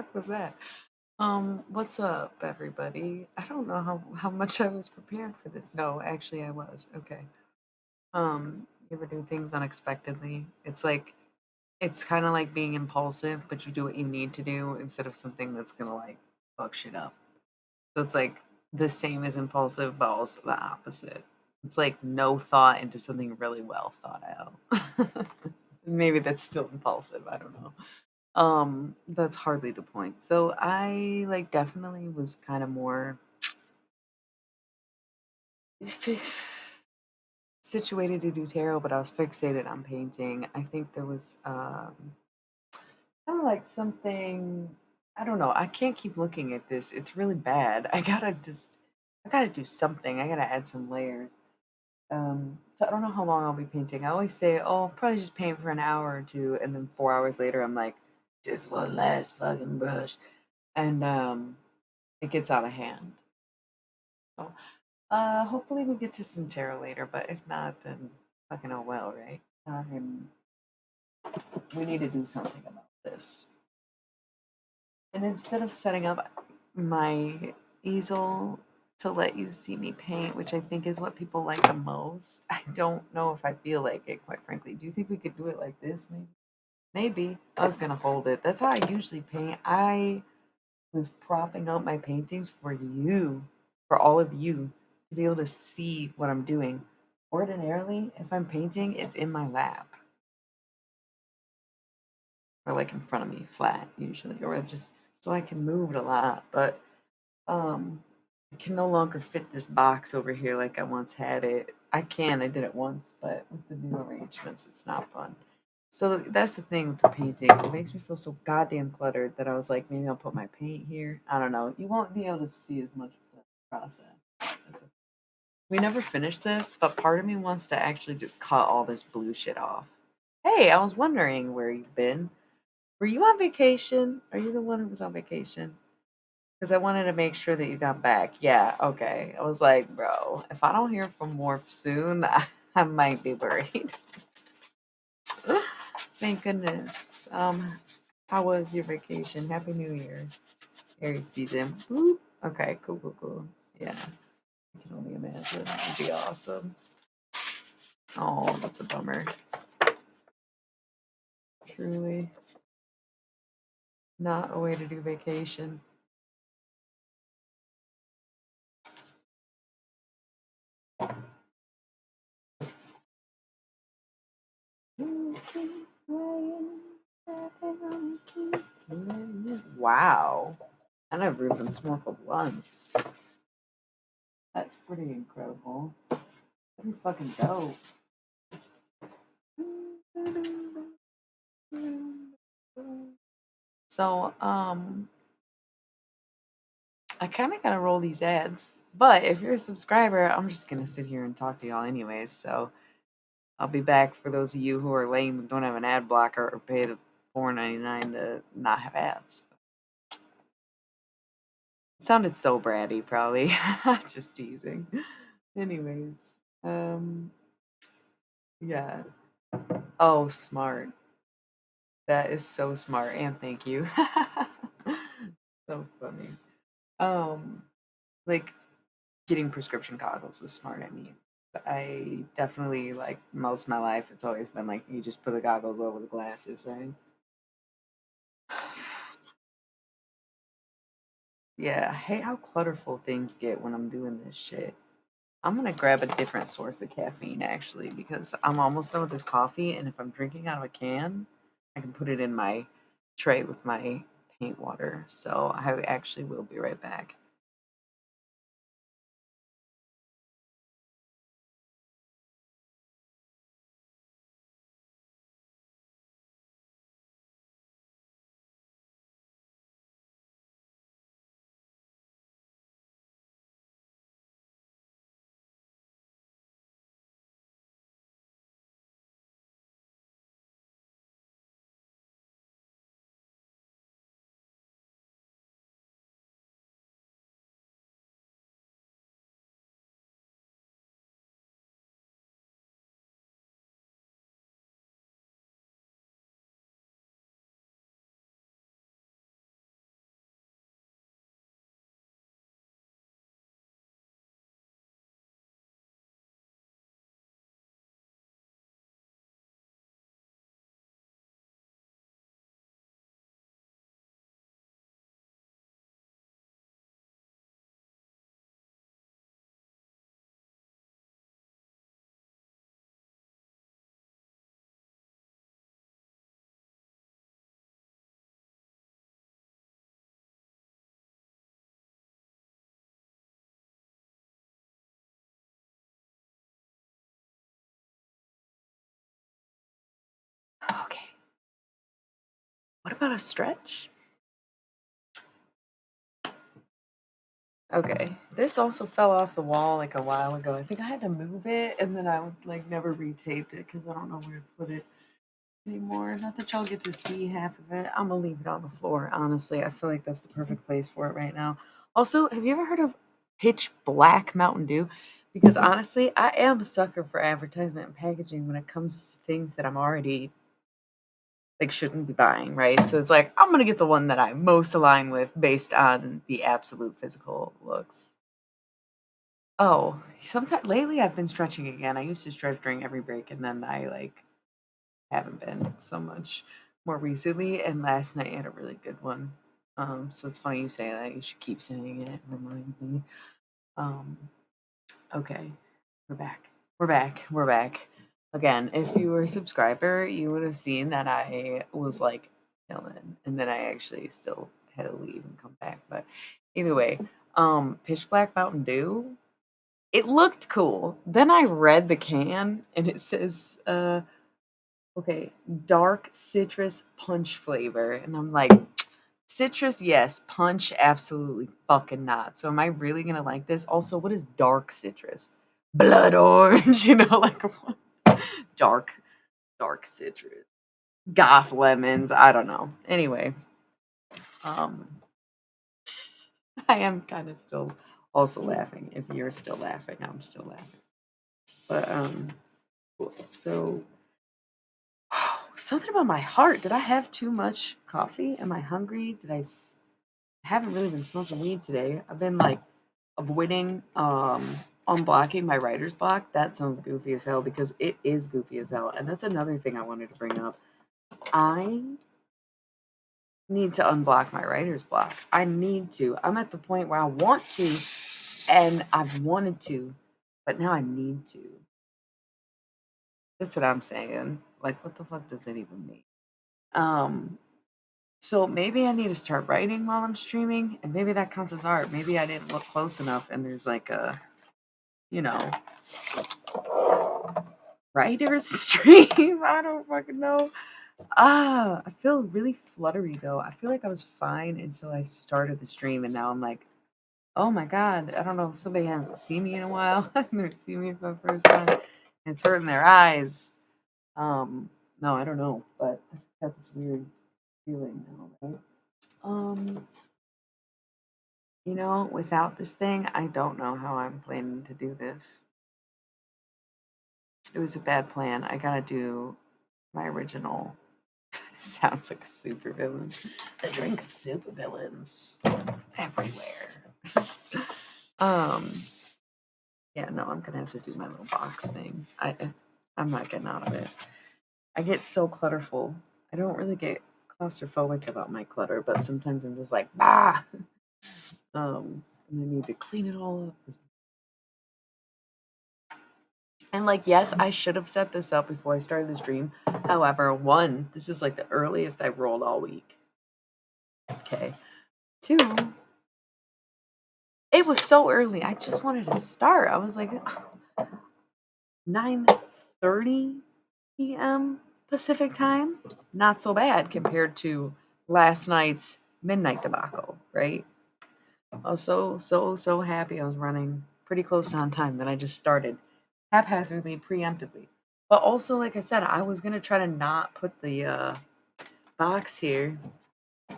fuck was that? What's up, everybody? I don't know how much I was prepared for this. No, actually, I was. Okay. You ever do things unexpectedly? It's kind of like being impulsive, but you do what you need to do instead of something that's gonna like fuck shit up. So it's like the same as impulsive, but also the opposite. It's like no thought into something really well thought out. Maybe that's still impulsive. I don't know. That's hardly the point. So I like definitely was kind of more situated to do tarot, but I was fixated on painting. I think there was kind of like something, I don't know. I can't keep looking at this. It's really bad. I gotta do something. I gotta add some layers. So I don't know how long I'll be painting. I always say, oh, I'll probably just paint for an hour or two, and then 4 hours later, I'm like, just one last fucking brush, and it gets out of hand. So, hopefully we get to some tarot later, but if not, then fucking oh well, right? Um, we need to do something about this. And instead of setting up my easel to let you see me paint, which I think is what people like the most, I don't know if I feel like it, quite frankly. Do you think we could do it like this, maybe? Maybe. I was gonna hold it. That's how I usually paint. I was propping up my paintings for you, for all of you, to be able to see what I'm doing. Ordinarily, if I'm painting, it's in my lap or like in front of me, flat usually, or just so I can move it a lot. But I can no longer fit this box over here like I once had it. I did it once, but with the new arrangements, it's not fun. So that's the thing with the painting. It makes me feel so goddamn cluttered that I was like, maybe I'll put my paint here. I don't know. You won't be able to see as much of the process. We never finished this, but part of me wants to actually just cut all this blue shit off. Hey, I was wondering where you've been. Were you on vacation? Are you the one who was on vacation? Because I wanted to make sure that you got back. Yeah, okay. I was like, bro, if I don't hear from Morph soon, I might be worried. Thank goodness. How was your vacation? Happy New Year, Aries season. Woo. Okay, cool, cool, cool. Yeah, I can only imagine. It'd be awesome. Oh, that's a bummer. Truly not a way to do vacation. Wow. I never even snorkeled once. That's pretty incredible. Pretty fucking dope. So, I kind of gotta roll these ads, but if you're a subscriber, I'm just gonna sit here and talk to y'all anyways. So I'll be back for those of you who are lame and don't have an ad blocker or pay the $4.99 to not have ads. It sounded so bratty, probably. Just teasing. Anyways, yeah. Oh, smart. That is so smart, and thank you. So funny. Um, like getting prescription goggles was smart. I mean, I definitely like most of my life. It's always been like you just put the goggles over the glasses, right? Yeah, I hate how clutterful things get when I'm doing this shit. I'm gonna grab a different source of caffeine actually because I'm almost done with this coffee, and if I'm drinking out of a can, I can put it in my tray with my paint water. So I actually will be right back. about a stretch? Okay, this also fell off the wall like a while ago. I think I had to move it, and then I like never retaped it because I don't know where to put it anymore. Not that y'all get to see half of it. I'm gonna leave it on the floor. Honestly, I feel like that's the perfect place for it right now. Also, have you ever heard of Pitch Black Mountain Dew? Because honestly, I am a sucker for advertisement and packaging when it comes to things that I'm already like shouldn't be buying, right? So it's like I'm gonna get the one that I most align with based on the absolute physical looks. Oh, sometimes lately I've been stretching again. I used to stretch during every break, and then I like haven't been so much more recently. And last night I had a really good one. So it's funny you say that. You should keep saying it. Remind me. Um, okay, we're back. We're back. We're back. Again, if you were a subscriber, you would have seen that I was like chilling, and then I actually still had to leave and come back. But either way, Pitch Black Mountain Dew. It looked cool. Then I read the can and it says, okay, dark citrus punch flavor. And I'm like, citrus, yes, punch, absolutely fucking not. So am I really gonna like this? Also, what is dark citrus? Blood orange, like what? dark, dark citrus. Goth lemons, I don't know. Anyway, um, I am kind of still also laughing. If you're still laughing, I'm still laughing. But cool. So something about my heart. Did I have too much coffee? Am I hungry? I haven't really been smoking weed today. I've been like avoiding unblocking my writer's block. That sounds goofy as hell because it is goofy as hell. And that's another thing I wanted to bring up. I need to unblock my writer's block. I need to. I'm at the point where I want to and I've wanted to, but now I need to. That's what I'm saying. Like what the fuck does it even mean? Um So maybe I need to start writing while I'm streaming, and maybe that counts as art. Maybe I didn't look close enough, and there's like a, you know, writer's stream. I don't fucking know. I feel really fluttery though. I feel like I was fine until I started the stream, and now I'm like, oh my god, I don't know. Somebody hasn't seen me in a while, and they're seeing me for the first time. And it's hurting their eyes. No, I don't know, but I got this weird feeling now, right? Um, without this thing, I don't know how I'm planning to do this. It was a bad plan. I gotta do my original. Sounds like a supervillain. The drink of supervillains everywhere. um, yeah, no, I'm gonna have to do my little box thing. I'm not getting out of it. I get so clutterful. I don't really get claustrophobic about my clutter, but sometimes I'm just like, bah. And I need to clean it all up. And like, yes, I should have set this up before I started the stream. However, one, this is like the earliest I've rolled all week. Okay. Two, it was so early. I just wanted to start. I was like 9:30 p.m. Pacific time. Not so bad compared to last night's midnight debacle, right? I was so happy I was running pretty close on time that I just started haphazardly, preemptively. But also, like I said, I was gonna try to not put the box here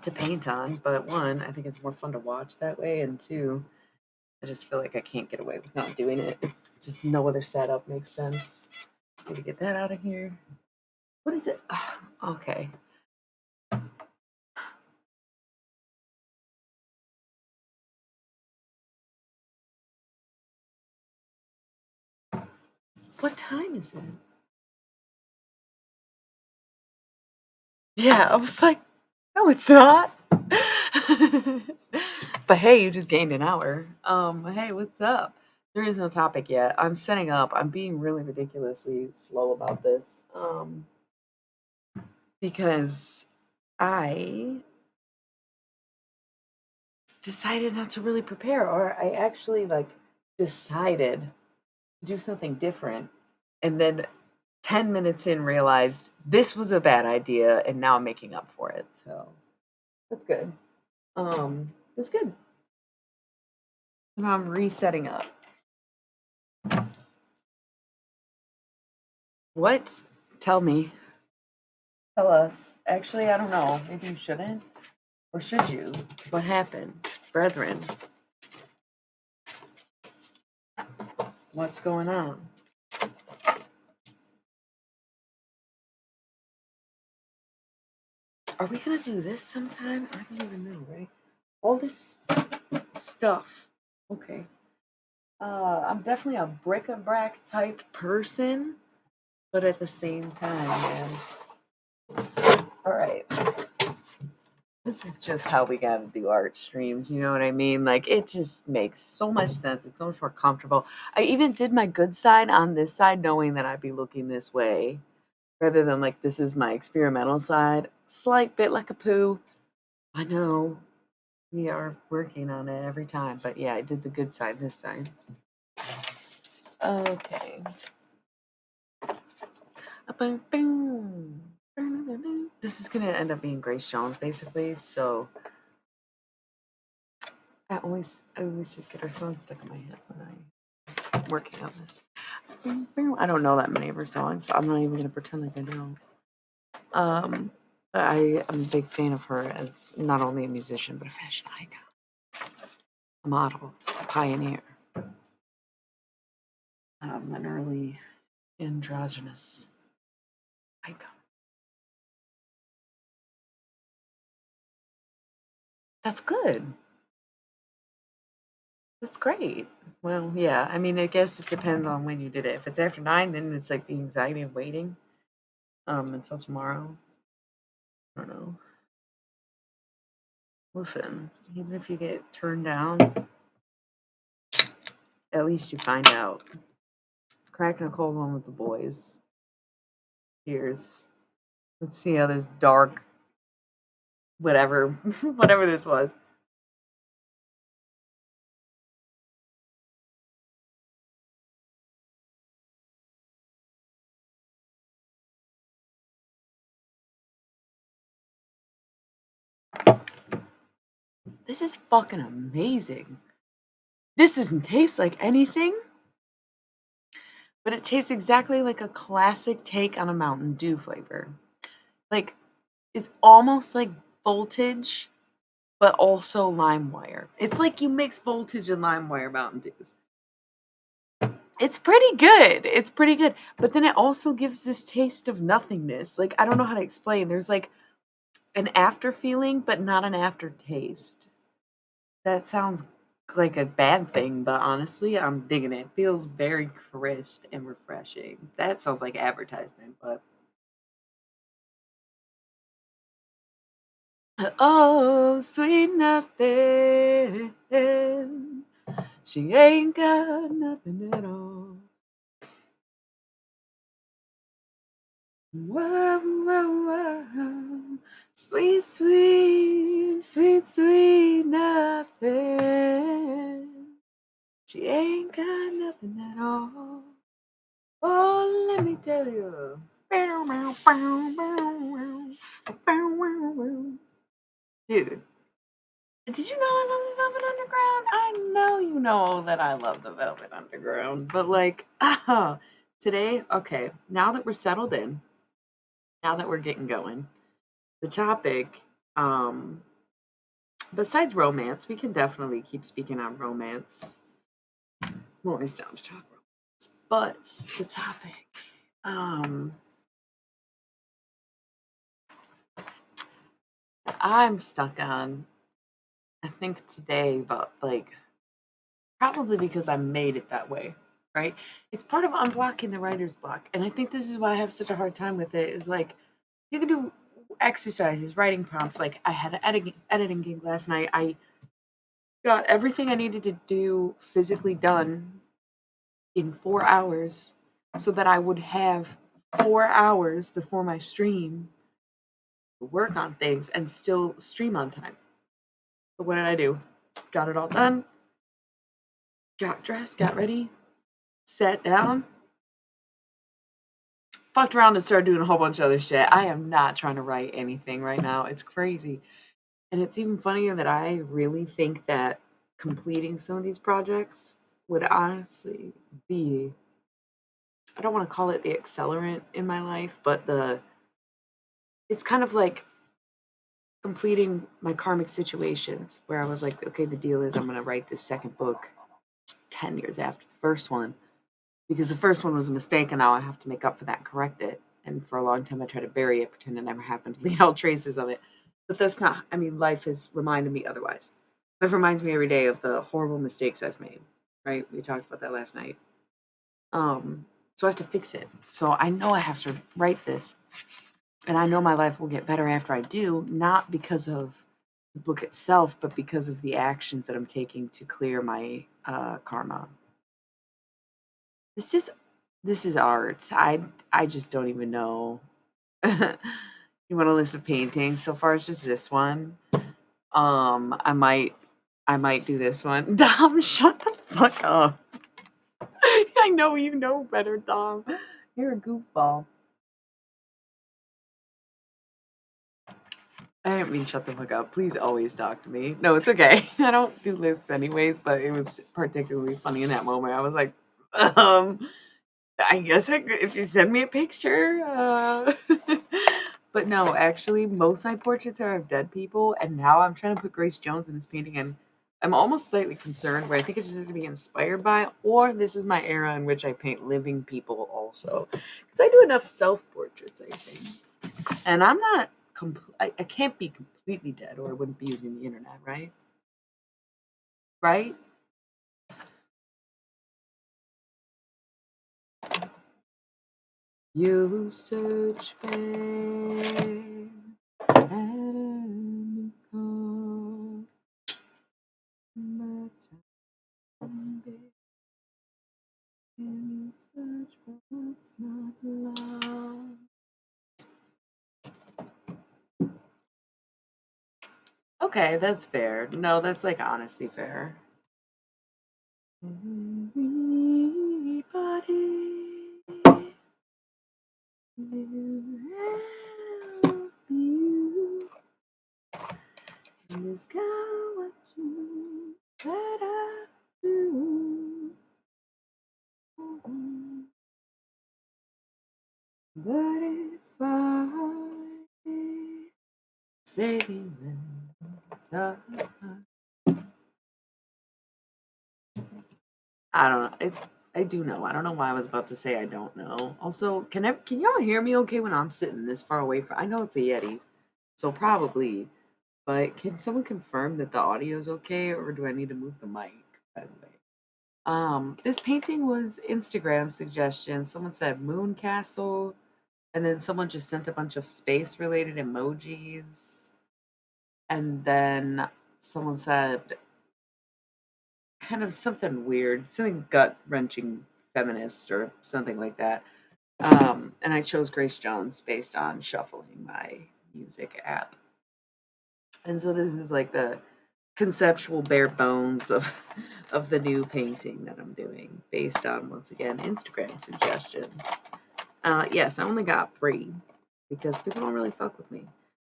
to paint on. But one, I think it's more fun to watch that way, and two, I just feel like I can't get away with not doing it. Just no other setup makes sense. Need to get that out of here. What is it? Ugh, okay. What time is it? Yeah, I was like, no, it's not. But hey, you just gained an hour. Hey, what's up? There is no topic yet. I'm setting up. I'm being really ridiculously slow about this. Because I decided not to really prepare, or I actually like decided to do something different, and then 10 minutes in realized this was a bad idea, and now I'm making up for it. So That's good. That's good. Now I'm resetting up. What? Tell me. Tell us. Actually, I don't know. Maybe you shouldn't. Or should you? What happened? Brethren, what's going on? Are we gonna do this sometime? I don't even know, right? All this stuff. Okay. I'm definitely a bric-a-brac type person, but at the same time, man. All right. This is just how we gotta do art streams, you know what I mean? Like, it just makes so much sense. It's so much more comfortable. I even did my good side on this side, knowing that I'd be looking this way, rather than like this is my experimental side. Slight bit like a poo. I know we are working on it every time, but yeah, I did the good side this side. Okay. This is gonna end up being Grace Jones, basically. So I always just get her song stuck in my head when I'm working on this. I don't know that many of her songs, so I'm not even gonna pretend like I know. But I am a big fan of her as not only a musician but a fashion icon, a model, a pioneer, an early androgynous icon. That's good. That's great. Well, yeah. I mean, I guess it depends on when you did it. If it's after 9, then it's like the anxiety of waiting until tomorrow. I don't know. Listen, even if you get turned down, at least you find out. Cracking a cold one with the boys. Cheers. Let's see how this dark, whatever, whatever this was. This is fucking amazing. This doesn't taste like anything, but it tastes exactly like a classic take on a Mountain Dew flavor. Like, it's almost like Voltage, but also LimeWire. It's like you mix Voltage and LimeWire Mountain Dews. It's pretty good. It's pretty good. But then it also gives this taste of nothingness. Like, I don't know how to explain. There's like an after feeling, but not an aftertaste. That sounds like a bad thing, but honestly, I'm digging it. Feels very crisp and refreshing. That sounds like advertisement, but oh, sweet nothing. She ain't got nothing at all. Whoa, whoa, whoa. Sweet, sweet, sweet, sweet nothing. She ain't got nothing at all. Oh, let me tell you. Dude, did you know I love the Velvet Underground? I know you know that I love the Velvet Underground, but like, today, okay, now that we're settled in, now that we're getting going, the topic, um, besides romance, we can definitely keep speaking on romance. I'm always down to talk romance, but the topic, um, I'm stuck on, I think today, but like probably because I made it that way, right? It's part of unblocking the writer's block. And I think this is why I have such a hard time with it is like you can do exercises, writing prompts. Like I had an editing gig last night. I got everything I needed to do physically done in 4 hours so that I would have 4 hours before my stream to work on things and still stream on time. So what did I do? Got it all done, got dressed, got ready, sat down, fucked around and started doing a whole bunch of other shit. I am not trying to write anything right now. It's crazy. And it's even funnier that I really think that completing some of these projects would honestly be, I don't want to call it the accelerant in my life, but it's kind of like completing my karmic situations where I was like, okay, the deal is I'm going to write this second book 10 years after the first one because the first one was a mistake and now I have to make up for that and correct it. And for a long time, I tried to bury it, pretend it never happened, delete all traces of it. But that's not, I mean, life has reminded me otherwise. Life reminds me every day of the horrible mistakes I've made, right? We talked about that last night. Um, so I have to fix it. So I know I have to write this. And I know my life will get better after I do, not because of the book itself, but because of the actions that I'm taking to clear my karma. This is this is art. I just don't even know. You want a list of paintings? So far, it's just this one. I might do this one. Dom, shut the fuck up. I know you know better, Dom. You're a goofball. I didn't mean shut the fuck up. Please always talk to me. No, it's okay. I don't do lists anyways, but it was particularly funny in that moment. I was like, um, I guess if you send me a picture. But no, actually, most of my portraits are of dead people, and now I'm trying to put Grace Jones in this painting, and I'm almost slightly concerned where I think it's just to be inspired by, or this is my era in which I paint living people also. Because I do enough self portraits, I think. And I'm not, I can't be completely dead, or I wouldn't be using the internet, right? Right? You search babe, and you come, but babe, and you search for what's not love. Okay, that's fair. No, that's like honestly fair. Everybody will help you discover what you better do. But if I say that I don't know. I do know. I don't know why I was about to say I don't know. Also, can y'all hear me okay when I'm sitting this far away from? I know it's a Yeti, so probably. But can someone confirm that the audio is okay, or do I need to move the mic? By the way, this painting was Instagram suggestion. Someone said Moon Castle, and then someone just sent a bunch of space related emojis, and then someone said kind of something weird, something gut wrenching feminist or something like that. And I chose Grace Jones based on shuffling my music app. And so this is like the conceptual bare bones of of the new painting that I'm doing based on once again Instagram suggestions. Yes, I only got 3 because people don't really fuck with me.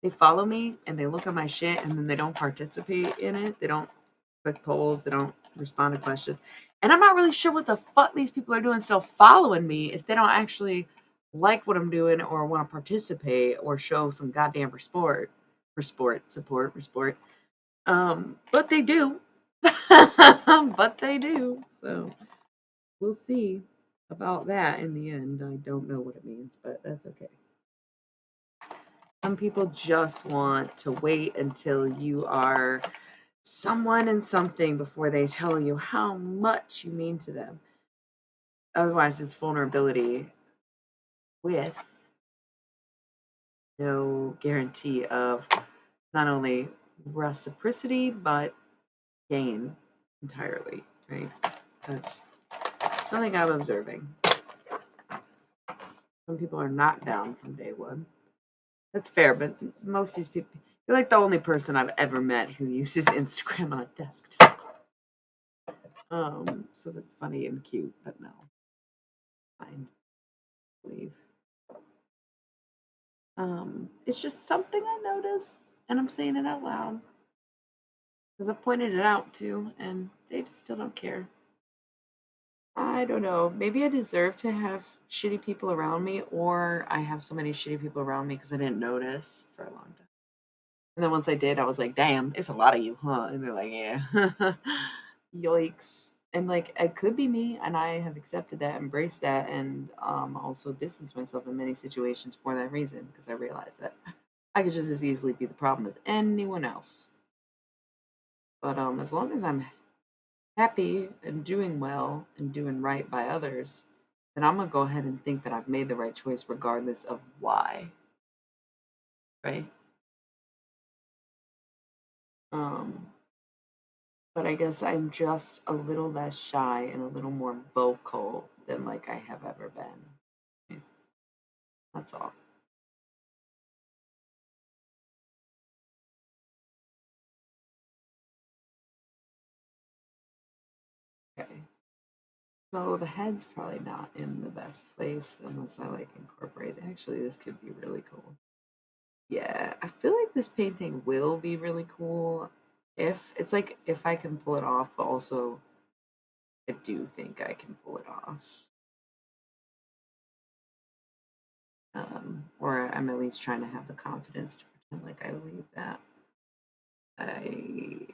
They follow me and they look at my shit and then they don't participate in it. They don't click polls. They don't respond to questions. And I'm not really sure what the fuck these people are doing still following me if they don't actually like what I'm doing or want to participate or show some goddamn support. But they do. But they do. So we'll see about that in the end. I don't know what it means, but that's okay. Some people just want to wait until you are someone and something before they tell you how much you mean to them. Otherwise, it's vulnerability with no guarantee of not only reciprocity, but gain entirely, right? That's something I'm observing. Some people are not down from day one. That's fair, but most of these people, you're like the only person I've ever met who uses Instagram on a desktop. So that's funny and cute, but no, fine, leave. It's just something I notice, And I'm saying it out loud because I've pointed it out too, and they just still don't care. I don't know. Maybe I deserve to have shitty people around me, or I have so many shitty people around me because I didn't notice for a long time. And then once I did, I was like, damn, it's a lot of you, huh? And they're like, yeah. Yikes. And like, it could be me, and I have accepted that, embraced that, and also distanced myself in many situations for that reason because I realized that I could just as easily be the problem as anyone else. But as long as I'm happy and doing well and doing right by others, then I'm gonna go ahead and think that I've made the right choice regardless of why, right? Um, but I guess I'm just a little less shy and a little more vocal than like I have ever been. Mm, that's all. Okay. So the head's probably not in the best place unless I like incorporate. Actually, this could be really cool. Yeah, I feel like this painting will be really cool if it's like if I can pull it off, but also I do think I can pull it off. Or I'm at least trying to have the confidence to pretend like I believe that. I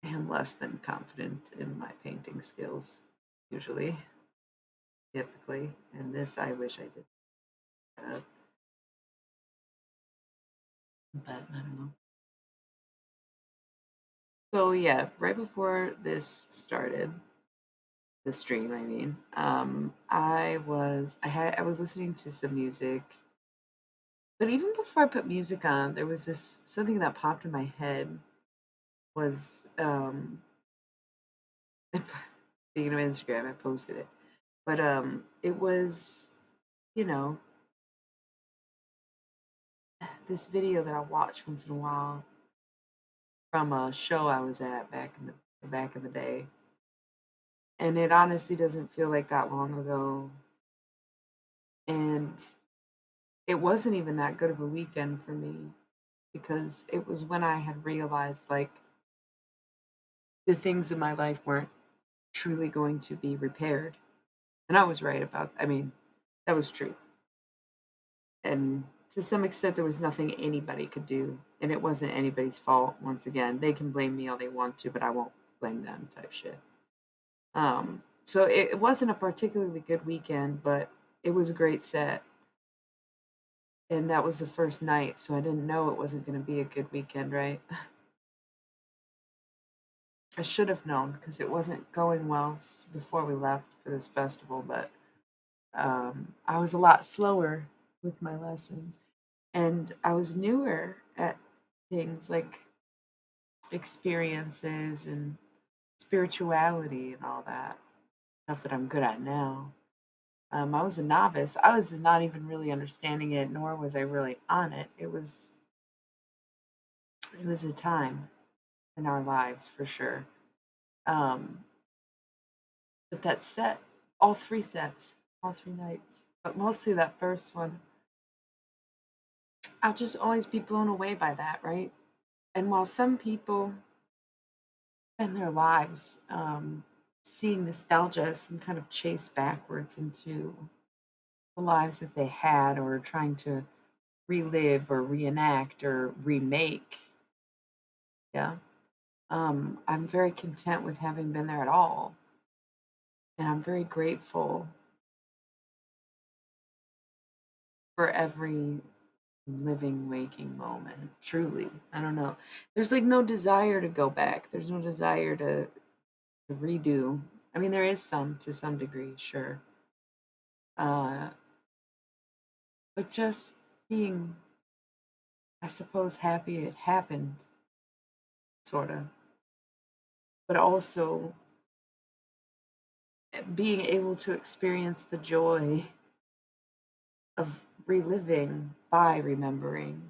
am less than confident in my painting skills, usually, typically. And this I wish I did have, but I don't know. So yeah, right before this started, the stream, I mean, I was listening to some music, but even before I put music on, there was this something that popped in my head was speaking of Instagram, I posted it. But it was, you know, this video that I watch once in a while from a show I was at back in the day. And it honestly doesn't feel like that long ago. And it wasn't even that good of a weekend for me because it was when I had realized like the things in my life weren't truly going to be repaired. And I was right about, I mean, that was true. And to some extent, there was nothing anybody could do. And it wasn't anybody's fault. Once again, they can blame me all they want to, but I won't blame them type shit. So it wasn't a particularly good weekend, but it was a great set. And that was the first night. So I didn't know it wasn't going to be a good weekend, right? I should have known because it wasn't going well before we left for this festival, but I was a lot slower with my lessons. And I was newer at things like experiences and spirituality and all that stuff that I'm good at now. I was a novice. I was not even really understanding it, nor was I really on it. It was a time in our lives for sure. Um, but that set, all three sets, all three nights, but mostly that first one, I'll just always be blown away by that, right? And while some people spend their lives seeing nostalgia as some kind of chase backwards into the lives that they had or trying to relive or reenact or remake. Yeah. I'm very content with having been there at all. And I'm very grateful for every living, waking moment. Truly. I don't know. There's like no desire to go back. There's no desire to redo. I mean, there is some to some degree, sure. Uh, but just being, I suppose, happy it happened, sort of. But also being able to experience the joy of reliving by remembering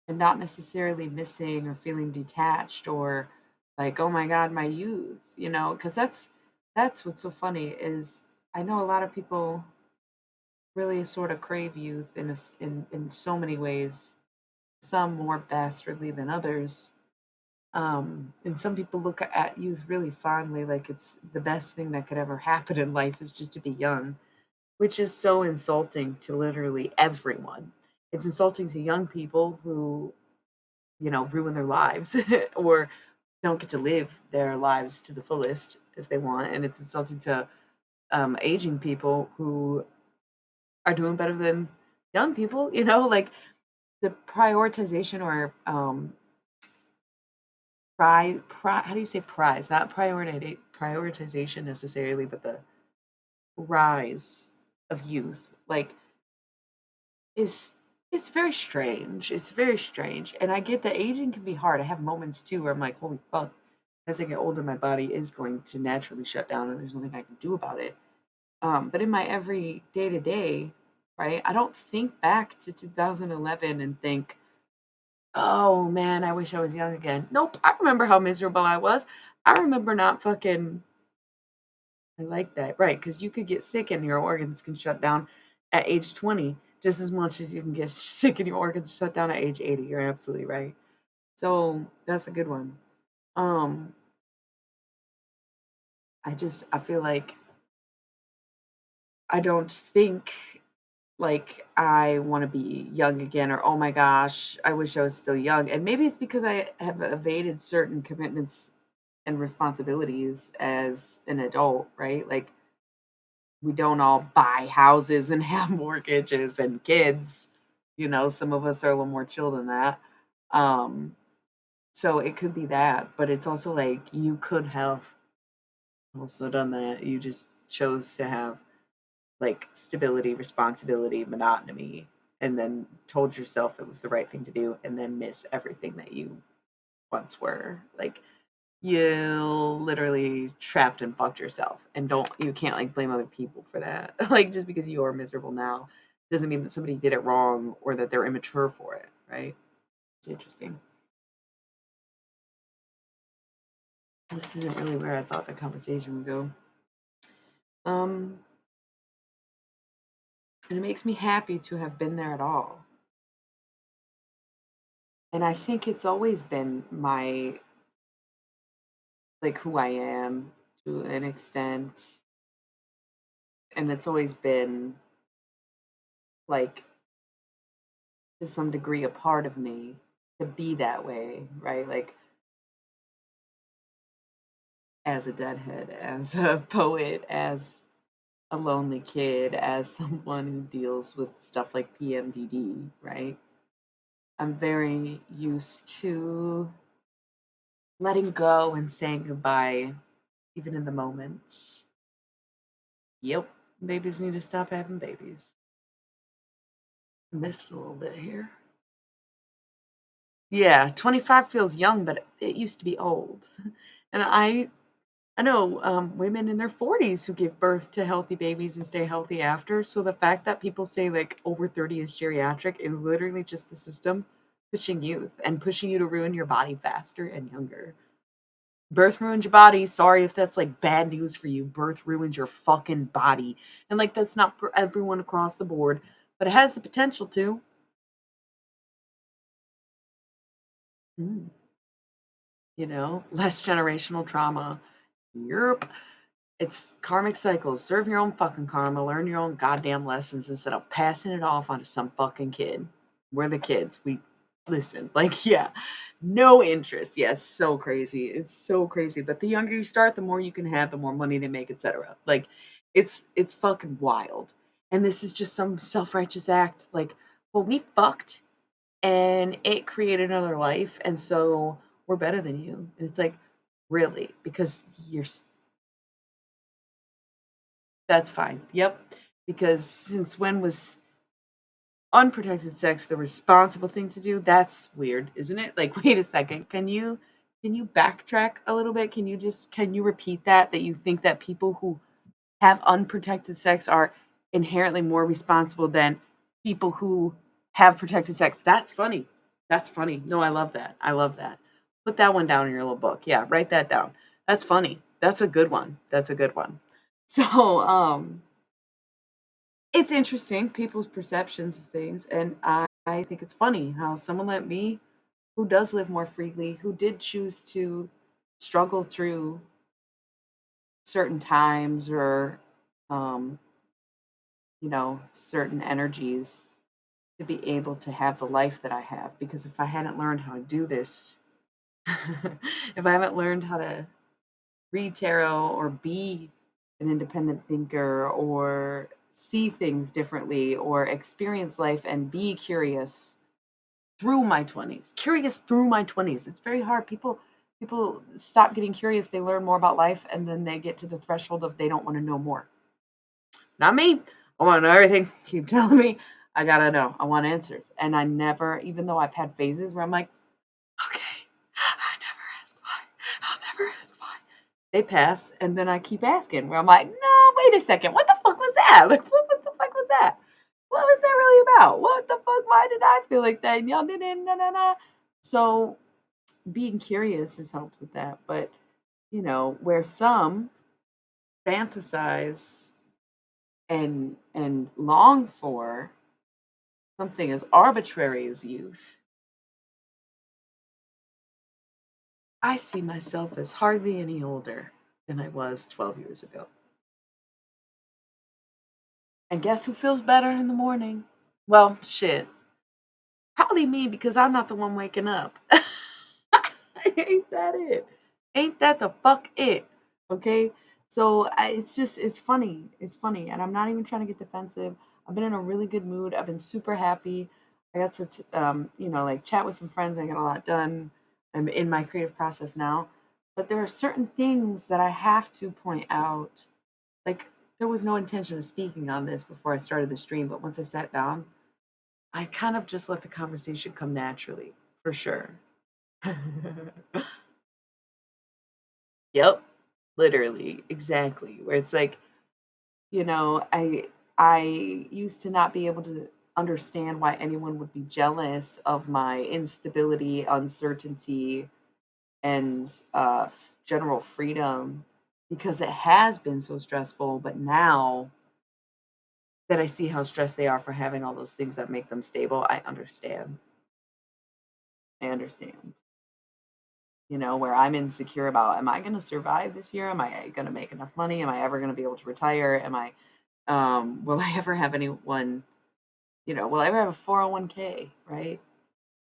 and not necessarily missing or feeling detached or like oh my god my youth, because that's what's so funny is I know a lot of people really sort of crave youth in in so many ways, some more bastardly than others. And some people look at youth really fondly, like it's the best thing that could ever happen in life is just to be young, which is so insulting to literally everyone. It's insulting to young people who, ruin their lives or don't get to live their lives to the fullest as they want. And it's insulting to aging people who are doing better than young people, like the prioritization or how do you say prize? Not prioritization necessarily, but the rise of youth. Like is it's very strange. It's very strange. And I get that aging can be hard. I have moments too where I'm like, holy fuck, as I get older, my body is going to naturally shut down and there's nothing I can do about it. But in my every day to day, right, I don't think back to 2011 and think, oh man, I wish I was young again. Nope, I remember how miserable I was. I remember not fucking I like that. Right, because you could get sick and your organs can shut down at age 20 just as much as you can get sick and your organs shut down at age 80. You're absolutely right. So that's a good one. Um, I feel like I don't think like I want to be young again or oh my gosh, I wish I was still young. And maybe it's because I have evaded certain commitments and responsibilities as an adult, right? Like we don't all buy houses and have mortgages and kids. Some of us are a little more chill than that. Um, so it could be that, but it's also like you could have also done that. You just chose to have like stability, responsibility, monotony, and then told yourself it was the right thing to do and then miss everything that you once were. Like you literally trapped and fucked yourself and you can't like blame other people for that. Like just because you are miserable now doesn't mean that somebody did it wrong or that they're immature for it, right? It's interesting. This isn't really where I thought the conversation would go. Um and it makes me happy to have been there at all. And I think it's always been my like who I am to an extent. And it's always been like to some degree a part of me to be that way, right? Like as a deadhead, as a poet, as a lonely kid, as someone who deals with stuff like PMDD, right? I'm very used to letting go and saying goodbye, even in the moment. Yep, babies need to stop having babies. Missed a little bit here. Yeah, 25 feels young, but it used to be old. And I know women in their 40s who give birth to healthy babies and stay healthy after. So the fact that people say like over 30 is geriatric is literally just the system pushing youth and pushing you to ruin your body faster and younger. Birth ruins your body. Sorry if that's like bad news for you. Birth ruins your fucking body. And like that's not for everyone across the board, but it has the potential to. Mm, less generational trauma. Europe. It's karmic cycles. Serve your own fucking karma. Learn your own goddamn lessons instead of passing it off onto some fucking kid. We're the kids. We listen. Like, yeah, no interest. Yeah, it's so crazy. It's so crazy. But the younger you start, the more you can have, the more money they make, etc. Like, it's fucking wild. And this is just some self-righteous act. Like, well, we fucked and it created another life, and so we're better than you. And it's like, really? Because that's fine. Yep. Because since when was unprotected sex the responsible thing to do? That's weird, isn't it? Like, wait a second. Can you backtrack a little bit? Can you repeat that you think that people who have unprotected sex are inherently more responsible than people who have protected sex? That's funny. That's funny. No, I love that. I love that. Put that one down in your little book. Yeah, write that down. That's funny. That's a good one. That's a good one. So, it's interesting, people's perceptions of things, and I I think it's funny how someone like me, who does live more freely, who did choose to struggle through certain times or, um, certain energies to be able to have the life that I have. Because if I hadn't learned how to do this, if I haven't learned how to read tarot or be an independent thinker or see things differently or experience life and be curious through my 20s. Curious through my 20s. It's very hard. People stop getting curious, they learn more about life and then they get to the threshold of they don't want to know more. Not me. I want to know everything. Keep telling me. I got to know. I want answers. And I never, even though I've had phases where I'm like, okay, I never ask why. I'll never ask why. They pass, and then I keep asking. Where I'm like, no, wait a second. What the fuck was that? Like, what was the fuck was that? What was that really about? What the fuck? Why did I feel like that? And y'all didn't. Na na na. So being curious has helped with that. But where some fantasize and long for something as arbitrary as youth, I see myself as hardly any older than I was 12 years ago. And guess who feels better in the morning? Well, shit. Probably me because I'm not the one waking up. Ain't that it? Ain't that the fuck it? Okay? So it's funny. It's funny. And I'm not even trying to get defensive. I've been in a really good mood. I've been super happy. I got to, like chat with some friends. I got a lot done. I'm in my creative process now. But there are certain things that I have to point out. Like, there was no intention of speaking on this before I started the stream, but once I sat down, I kind of just let the conversation come naturally, for sure. Yep, literally, exactly. Where it's like, I used to not be able to understand why anyone would be jealous of my instability, uncertainty, and general freedom because it has been so stressful. But now that I see how stressed they are for having all those things that make them stable, I understand. I understand. Where I'm insecure about, am I going to survive this year? Am I going to make enough money? Am I ever going to be able to retire? Will I ever have anyone, will I ever have a 401k, right?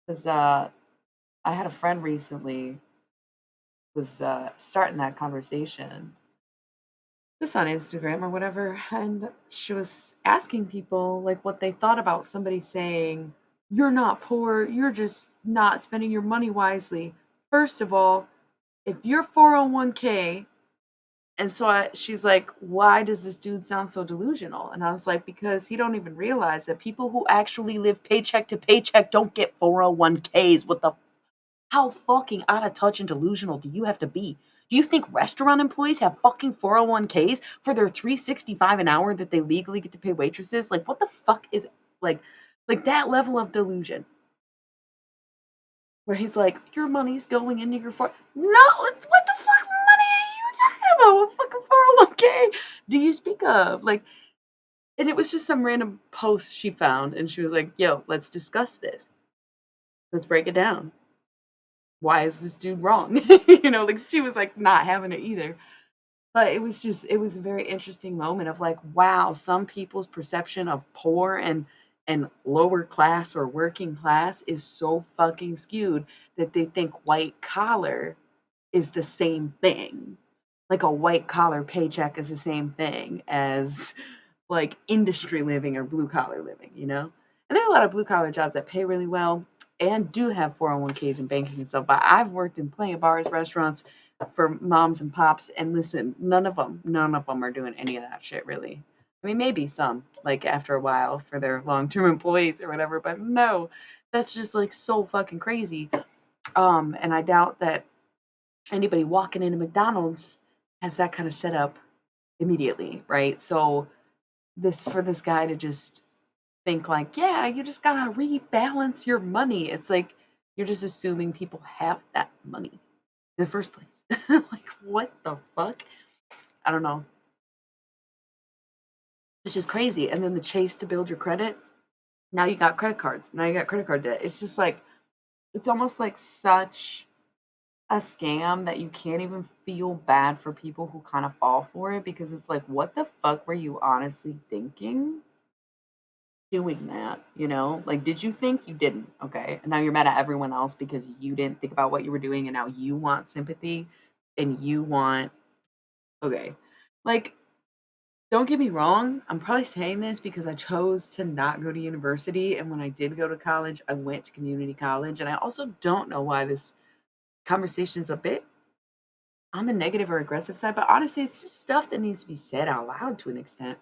Because I had a friend recently was starting that conversation just on Instagram or whatever, and she was asking people like what they thought about somebody saying, "You're not poor, you're just not spending your money wisely." First of all, if you're 401k, and so she's like, "Why does this dude sound so delusional?" And I was like, "Because he don't even realize that people who actually live paycheck to paycheck don't get 401ks. What the how fucking out of touch and delusional do you have to be? Do you think restaurant employees have fucking 401ks for their 365 an hour that they legally get to pay waitresses? Like what the fuck is like that level of delusion where he's like, your money's going into your no, what the fuck money are you talking about? What fucking 401k do you speak of? Like, and it was just some random post she found and she was like, yo, let's discuss this. Let's break it down. Why is this dude wrong? Like she was like not having it either. But it was a very interesting moment of like, wow, some people's perception of poor and lower class or working class is so fucking skewed that they think white collar is the same thing. Like a white collar paycheck is the same thing as like industry living or blue collar living. And there are a lot of blue collar jobs that pay really well and do have 401ks and banking and stuff. But I've worked in plenty of bars, restaurants for moms and pops, and listen, none of them are doing any of that shit really. I mean, maybe some, like after a while for their long term employees or whatever, but no, that's just like so fucking crazy. And I doubt that anybody walking into McDonald's has that kind of setup immediately, right? So this guy to just think like, yeah, you just gotta rebalance your money. It's like you're just assuming people have that money in the first place. Like, what the fuck? I don't know. It's just crazy. And then the chase to build your credit. Now you got credit cards. Now you got credit card debt. It's just like it's almost like such a scam that you can't even feel bad for people who kind of fall for it because it's like, what the fuck were you honestly thinking doing that? You know, like, did you think you didn't? Okay. And now you're mad at everyone else because you didn't think about what you were doing and now you want sympathy and you want, okay. Like, don't get me wrong. I'm probably saying this because I chose to not go to university. And when I did go to college, I went to community college. And I also don't know why this conversation's a bit on the negative or aggressive side, but honestly, it's just stuff that needs to be said out loud to an extent.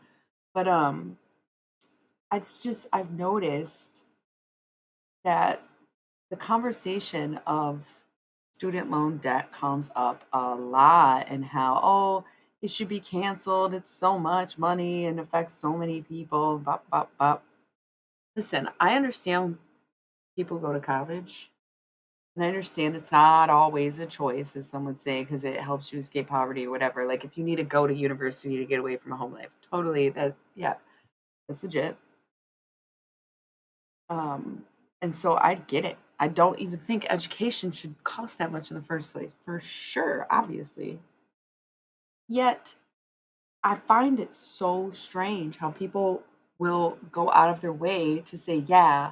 But I've noticed that the conversation of student loan debt comes up a lot and how, oh, it should be canceled. It's so much money and affects so many people. Bop, bop, bop. Listen, I understand people go to college. And I understand it's not always a choice, as some would say, because it helps you escape poverty or whatever. Like if you need to go to university to get away from a home life, totally. That yeah, that's legit. Um, and so I get it. I don't even think education should cost that much in the first place, for sure, obviously. Yet I find it so strange how people will go out of their way to say, yeah,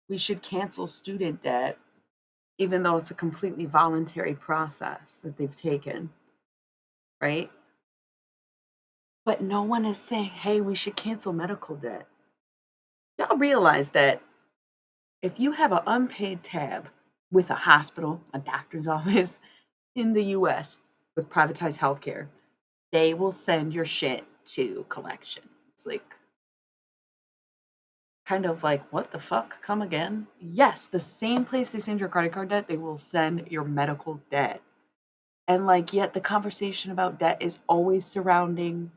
we should cancel student debt, even though it's a completely voluntary process that they've taken, right? But no one is saying, hey, we should cancel medical debt. Y'all realize that if you have an unpaid tab with a hospital, a doctor's office in the US with privatized healthcare, they will send your shit to collections. Like, kind of like, what the fuck? Come again? Yes, the same place they send your credit card debt, they will send your medical debt. And like, yet the conversation about debt is always surrounding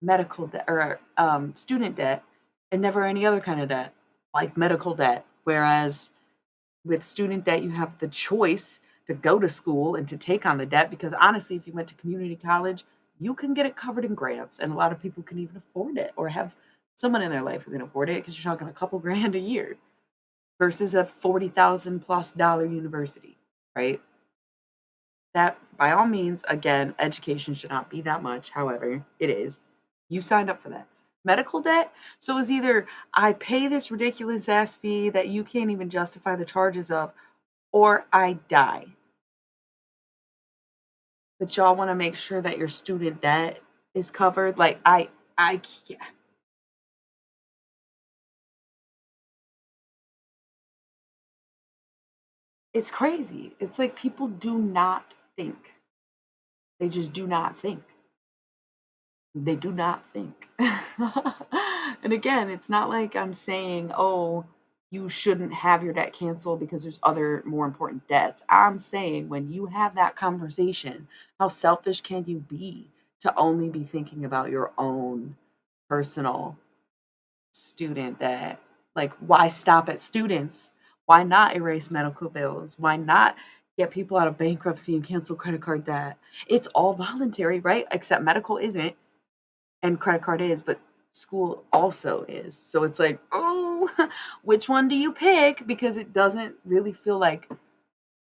medical debt or student debt and never any other kind of debt like medical debt. Whereas with student debt, you have the choice to go to school and to take on the debt because honestly, if you went to community college, you can get it covered in grants. And a lot of people can even afford it or have someone in their life who can afford it because you're talking a couple grand a year versus a 40,000 plus dollar university, right? That by all means, again, education should not be that much. However, it is. You signed up for that. Medical debt. So it's either I pay this ridiculous ass fee that you can't even justify the charges of, or I die. But y'all want to make sure that your student debt is covered. Like I can't. It's crazy. It's like people do not think. They just do not think. They do not think. And again, it's not like I'm saying, "Oh, you shouldn't have your debt canceled because there's other more important debts." I'm saying when you have that conversation, how selfish can you be to only be thinking about your own personal student debt? Like, why stop at students? Why not erase medical bills? Why not get people out of bankruptcy and cancel credit card debt? It's all voluntary, right? Except medical isn't and credit card is, but school also is. So it's like, oh, which one do you pick? Because it doesn't really feel like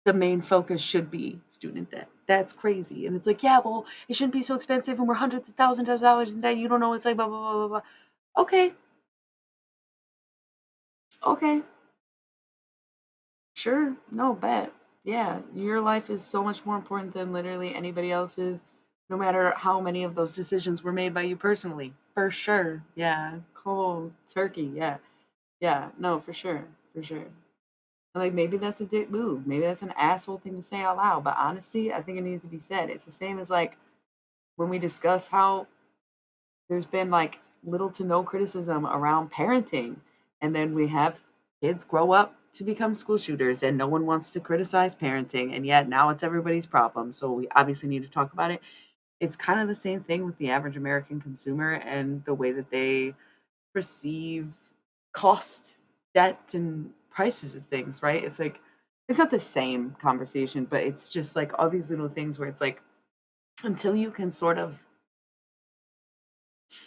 the main focus should be student debt. That's crazy. And it's like, yeah, well, it shouldn't be so expensive and we're hundreds of thousands of dollars in debt. You don't know. It's like, blah, blah, blah, blah, blah. Okay. Okay. Sure. No, bet. Yeah. Your life is so much more important than literally anybody else's, no matter how many of those decisions were made by you personally. For sure. Yeah. Cold turkey. Yeah. Yeah, no, for sure, for sure. Like maybe that's a dick move. Maybe that's an asshole thing to say out loud. But honestly, I think it needs to be said. It's the same as like when we discuss how there's been like little to no criticism around parenting, and then we have kids grow up to become school shooters, and no one wants to criticize parenting, and yet now it's everybody's problem. So we obviously need to talk about it. It's kind of the same thing with the average American consumer and the way that they perceive cost, debt, and prices of things, right? It's like it's not the same conversation, but it's just like all these little things where it's like until you can sort of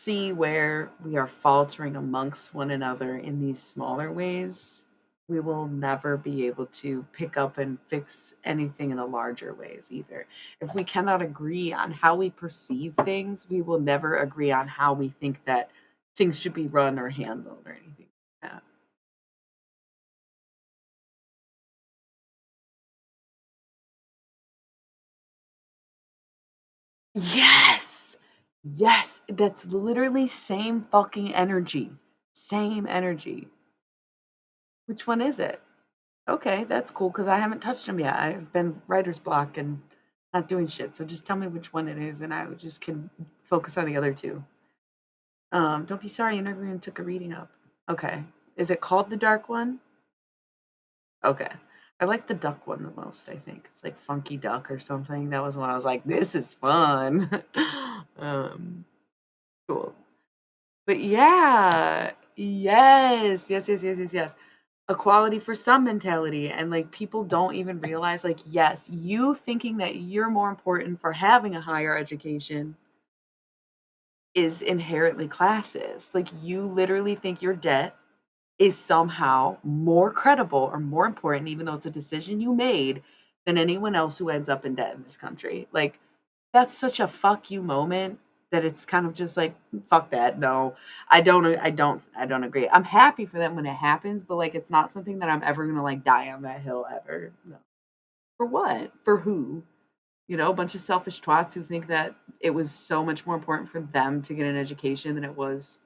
see where we are faltering amongst one another in these smaller ways, we will never be able to pick up and fix anything in the larger ways either. If we cannot agree on how we perceive things, we will never agree on how we think that things should be run or handled or anything like that. Yes. Yes, that's literally same fucking energy. Same energy. Which one is it? Okay, that's cool because I haven't touched them yet. I've been writer's block and not doing shit. So just tell me which one it is, and I just can focus on the other two. Don't be sorry, you never even took a reading up. Okay, is it called the dark one? Okay, I like the duck one the most. I think it's like Funky Duck or something. That was when I was like, this is fun. um, cool. But yeah, yes, yes, yes, yes, yes, yes. Equality for some mentality, and like people don't even realize, like, yes, you thinking that you're more important for having a higher education is inherently classist. Like you literally think your debt is somehow more credible or more important, even though it's a decision you made, than anyone else who ends up in debt in this country. Like that's such a fuck you moment that it's kind of just like fuck that. No, I don't agree. I'm happy for them when it happens, but like it's not something that I'm ever gonna like die on that hill ever. No. For what? For who? You know, a bunch of selfish twats who think that it was so much more important for them to get an education than it was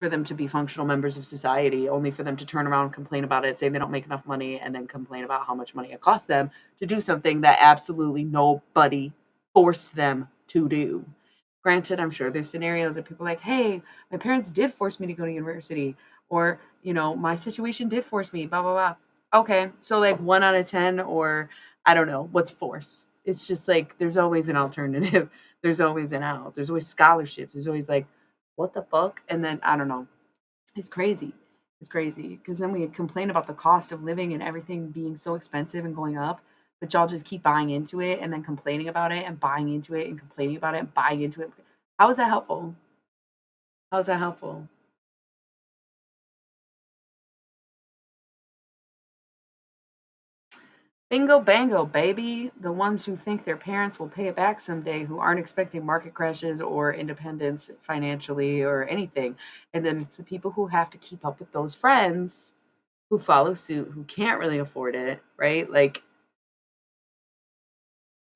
for them to be functional members of society, only for them to turn around and complain about it, say they don't make enough money, and then complain about how much money it costs them to do something that absolutely nobody forced them to do. Granted, I'm sure there's scenarios that people are like, hey, my parents did force me to go to university, or, you know, my situation did force me, blah, blah, blah. Okay, so like 1 out of 10, or I don't know, what's force? It's just like there's always an alternative. There's always an out. There's always scholarships. There's always like what the fuck? And then I don't know. It's crazy. It's crazy because then we complain about the cost of living and everything being so expensive and going up, but y'all just keep buying into it and then complaining about it and buying into it and complaining about it and buying into it. How is that helpful? How is that helpful? Bingo bango, baby. The ones who think their parents will pay it back someday, who aren't expecting market crashes or independence financially or anything. And then it's the people who have to keep up with those friends who follow suit, who can't really afford it, right? Like,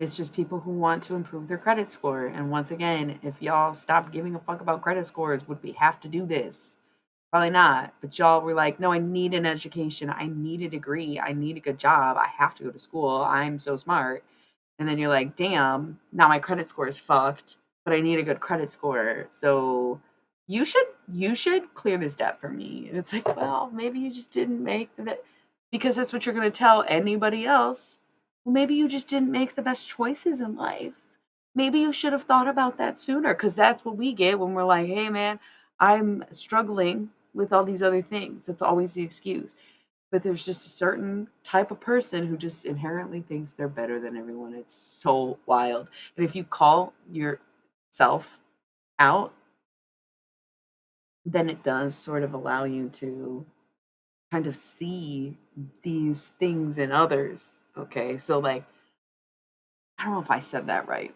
it's just people who want to improve their credit score. And once again, if y'all stopped giving a fuck about credit scores, would we have to do this? Probably not. But y'all were like, no, I need an education. I need a degree. I need a good job. I have to go to school. I'm so smart. And then you're like, damn, now my credit score is fucked, but I need a good credit score. So you should clear this debt for me. And it's like, well, maybe you just didn't make the because that's what you're gonna tell anybody else. Well, maybe you just didn't make the best choices in life. Maybe you should have thought about that sooner, because that's what we get when we're like, hey man, I'm struggling with all these other things. That's always the excuse. But there's just a certain type of person who just inherently thinks they're better than everyone. It's so wild. And if you call yourself out, then it does sort of allow you to kind of see these things in others. Okay. So, like, I don't know if I said that right.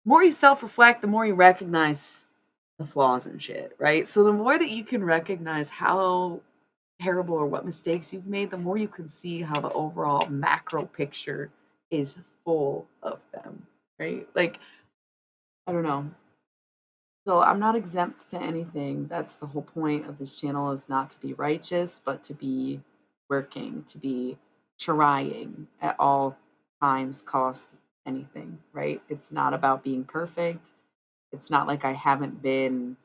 The more you self reflect, the more you recognize the flaws and shit, right? So, the more that you can recognize how terrible or what mistakes you've made, the more you can see how the overall macro picture is full of them, right? Like, I don't know. So I'm not exempt to anything. That's the whole point of this channel is not to be righteous, but to be working, to be trying at all times, cost anything, right? It's not about being perfect. It's not like I haven't been,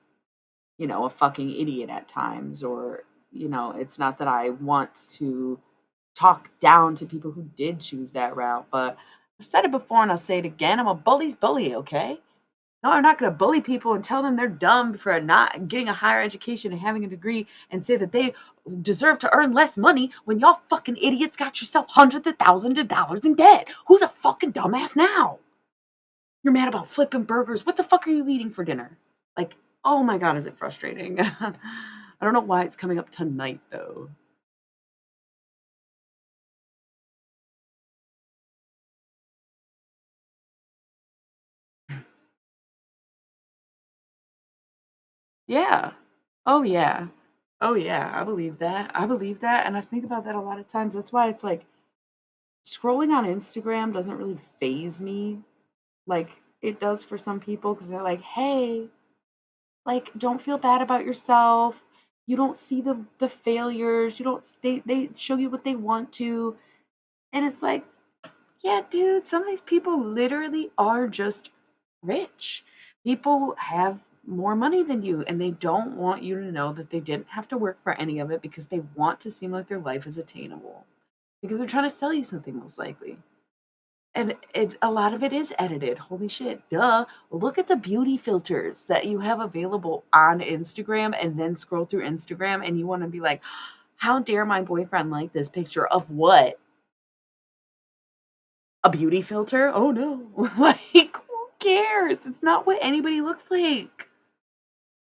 a fucking idiot at times, or, it's not that I want to talk down to people who did choose that route. But I've said it before and I'll say it again. I'm a bully's bully, okay? No, I'm not going to bully people and tell them they're dumb for not getting a higher education and having a degree and say that they deserve to earn less money when y'all fucking idiots got yourself hundreds of thousands of dollars in debt. Who's a fucking dumbass now? You're mad about flipping burgers. What the fuck are you eating for dinner? Like, oh my god, is it frustrating? I don't know why it's coming up tonight, though. Yeah. Oh, yeah. Oh, yeah, I believe that. I believe that, and I think about that a lot of times. That's why it's like scrolling on Instagram doesn't really phase me like it does for some people because 'cause they're like, "Hey, like, don't feel bad about yourself. You don't see the failures. You don't they show you what they want to." And it's like, "Yeah, dude, some of these people literally are just rich. People have more money than you, and they don't want you to know that they didn't have to work for any of it because they want to seem like their life is attainable. Because they're trying to sell you something most likely. And a lot of it is edited. Holy shit, duh. Look at the beauty filters that you have available on Instagram and then scroll through Instagram and you want to be like, how dare my boyfriend like this picture of what? A beauty filter? Oh no. Like, who cares? It's not what anybody looks like.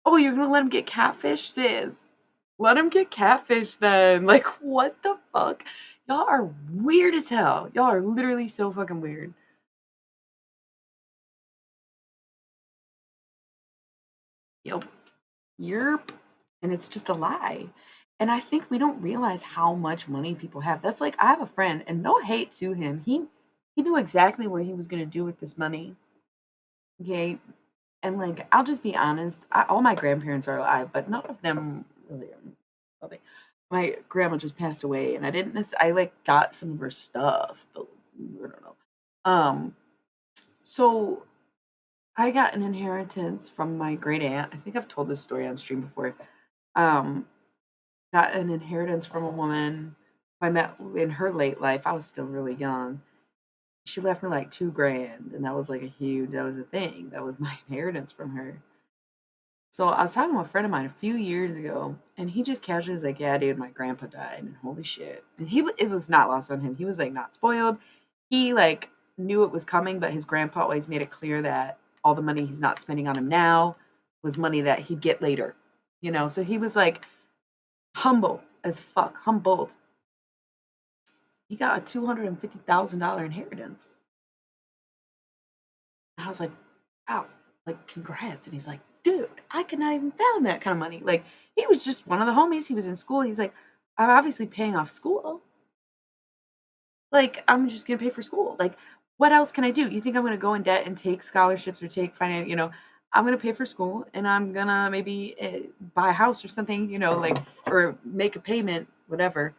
Oh, you're gonna let him get catfish, sis? Let him get catfish then. Like, what the fuck? Y'all are weird as hell. Y'all are literally so fucking weird. Yep. Yerp. And it's just a lie. And I think we don't realize how much money people have. That's like I have a friend, and no hate to him. He knew exactly what he was gonna do with this money. Okay. And like I'll just be honest, all my grandparents are alive, but none of them really are. Well, my grandma just passed away, and I didn't necessarily. I like got some of her stuff, but I don't know. So I got an inheritance from my great aunt. I think I've told this story on stream before. Um, got an inheritance from a woman I met in her late life. I was still really young. She left me like 2 grand, and that was like that was a thing. That was my inheritance from her. So I was talking to a friend of mine a few years ago, and he just casually was like, "Yeah, dude, my grandpa died, and holy shit!" And it was not lost on him. He was like not spoiled. He like knew it was coming, but his grandpa always made it clear that all the money he's not spending on him now was money that he'd get later. So he was like humble as fuck, humbled. He got a $250,000 inheritance. And I was like, wow, like congrats. And he's like, dude, I could not even fathom that kind of money. Like he was just one of the homies. He was in school. He's like, I'm obviously paying off school. Like I'm just gonna pay for school. Like what else can I do? You think I'm gonna go in debt and take scholarships or take finance? I'm gonna pay for school and I'm gonna maybe buy a house or something. Like or make a payment, whatever.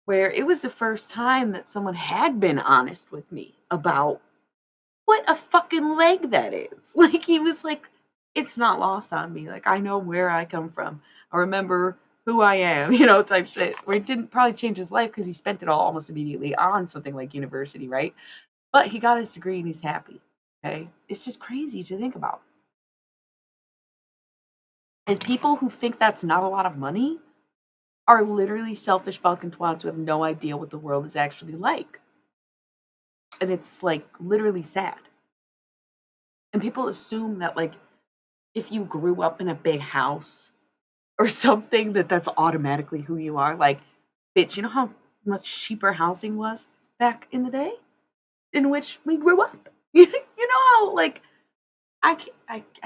Where it was the first time that someone had been honest with me about what a fucking leg that is. Like, he was like, "It's not lost on me, like, I know where I come from. I remember who I am," type shit, where it didn't probably change his life because he spent it all almost immediately on something like university, right? But he got his degree and he's happy, okay? It's just crazy to think about. Is people who think that's not a lot of money are literally selfish fucking twats who have no idea what the world is actually like, and it's, like, literally sad. And people assume that, like, if you grew up in a big house or something, that's automatically who you are. Like, bitch, you know how much cheaper housing was back in the day in which we grew up? You know how, like, I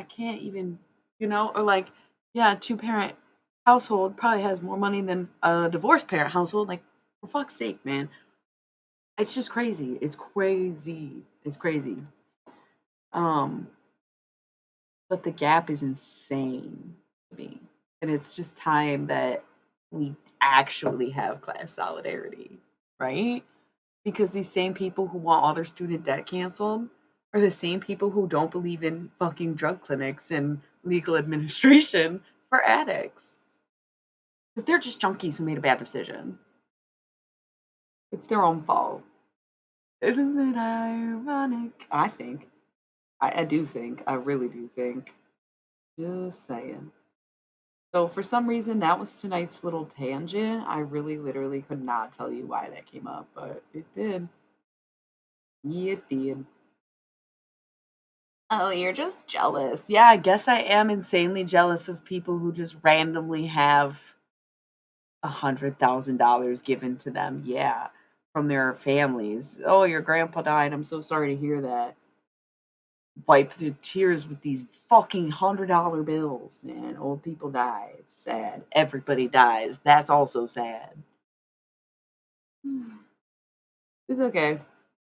can't even, or like, yeah, two-parent household probably has more money than a divorced parent household. Like, for fuck's sake, man. It's just crazy. It's crazy. It's crazy. Um, but the gap is insane to me. And it's just time that we actually have class solidarity, right? Because these same people who want all their student debt canceled are the same people who don't believe in fucking drug clinics and legal administration for addicts. Because they're just junkies who made a bad decision. It's their own fault. Isn't it ironic? I think. I do think. I really do think. Just saying. So for some reason, that was tonight's little tangent. I really literally could not tell you why that came up, but it did. Yeah, it did. Oh, you're just jealous. Yeah, I guess I am insanely jealous of people who just randomly have $100,000 given to them. Yeah, from their families. Oh, your grandpa died. I'm so sorry to hear that. Wipe the tears with these fucking $100 bills, man. Old people die. It's sad. Everybody dies. That's also sad. It's okay.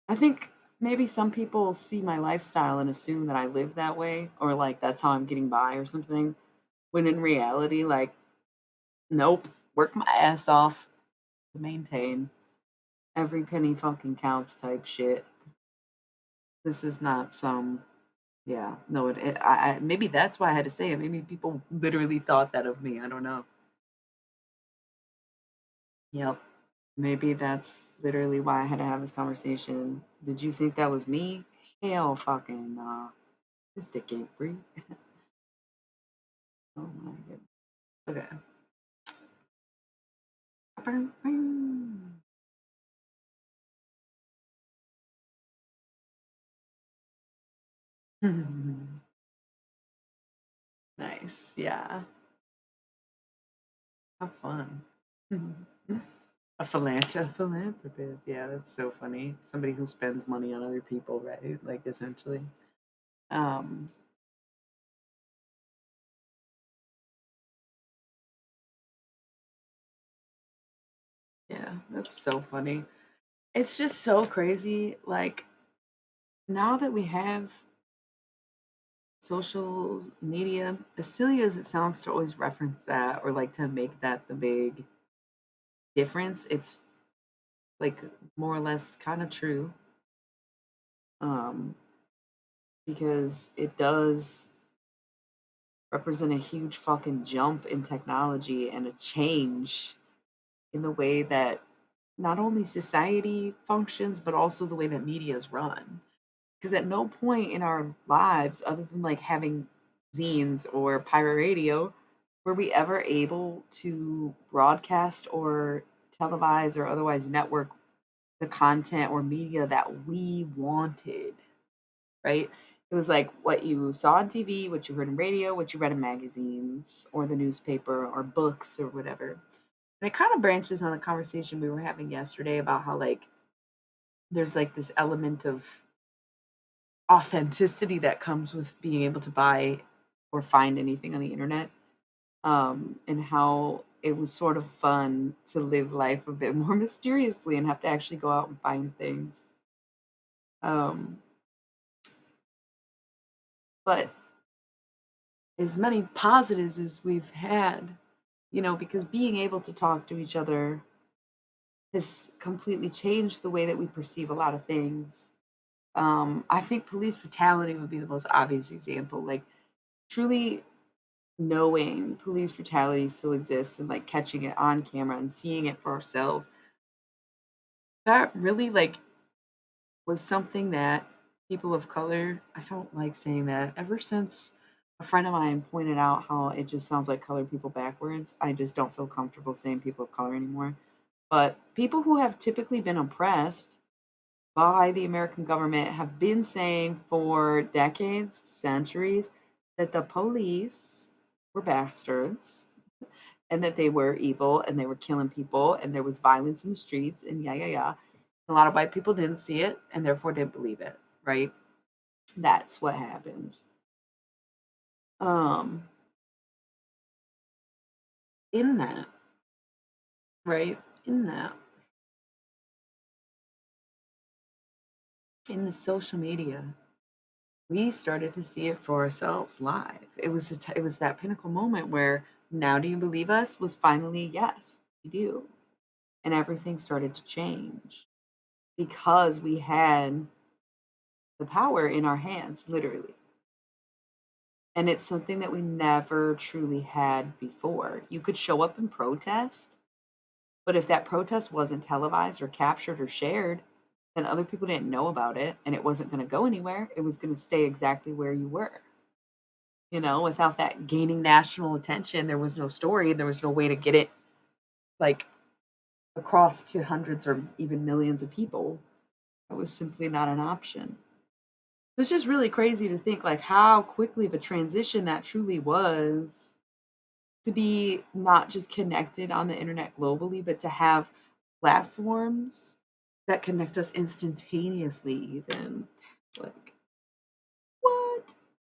I think maybe some people see my lifestyle and assume that I live that way or like that's how I'm getting by or something. When in reality, like, nope, work my ass off to maintain. Every penny fucking counts type shit. This is not some, yeah, no, maybe that's why I had to say it. Maybe people literally thought that of me. I don't know. Yep. Maybe that's literally why I had to have this conversation. Did you think that was me? Hell fucking nah. This dick ain't free. Oh my goodness. Okay. Nice. Yeah. Have fun. A philanthropist. Yeah, that's so funny. Somebody who spends money on other people, right? Like essentially. Um, yeah, that's so funny. It's just so crazy. Like now that we have social media, as silly as it sounds to always reference that or like to make that the big difference, it's like more or less kind of true. Um, because it does represent a huge fucking jump in technology and a change in the way that not only society functions, but also the way that media is run. Because at no point in our lives, other than like having zines or pirate radio, were we ever able to broadcast or televise or otherwise network the content or media that we wanted, right? It was like what you saw on TV, what you heard in radio, what you read in magazines or the newspaper or books or whatever. And it kind of branches on the conversation we were having yesterday about how like there's like this element of authenticity that comes with being able to buy or find anything on the internet. And how it was sort of fun to live life a bit more mysteriously and have to actually go out and find things. Um, but as many positives as we've had, because being able to talk to each other has completely changed the way that we perceive a lot of things. I think police brutality would be the most obvious example. Like, truly knowing police brutality still exists and like catching it on camera and seeing it for ourselves, that really like was something that people of color, I don't like saying that, ever since a friend of mine pointed out how it just sounds like colored people backwards. I just don't feel comfortable saying people of color anymore. But people who have typically been oppressed by the American government have been saying for decades, centuries, that the police were bastards and that they were evil and they were killing people and there was violence in the streets and yeah, yeah, yeah. A lot of white people didn't see it and therefore didn't believe it, right? That's what happened. Um, in that, right? In that, in the social media, we started to see it for ourselves live. It was that pinnacle moment where now do you believe us was finally yes, we do. And everything started to change because we had the power in our hands, literally. And it's something that we never truly had before. You could show up and protest, but if that protest wasn't televised or captured or shared, then other people didn't know about it and it wasn't going to go anywhere. It was going to stay exactly where you were. Without that gaining national attention, there was no story. There was no way to get it like across to hundreds or even millions of people. It was simply not an option. It's just really crazy to think like how quickly of a transition that truly was to be not just connected on the internet globally, but to have platforms that connect us instantaneously even. Like, what?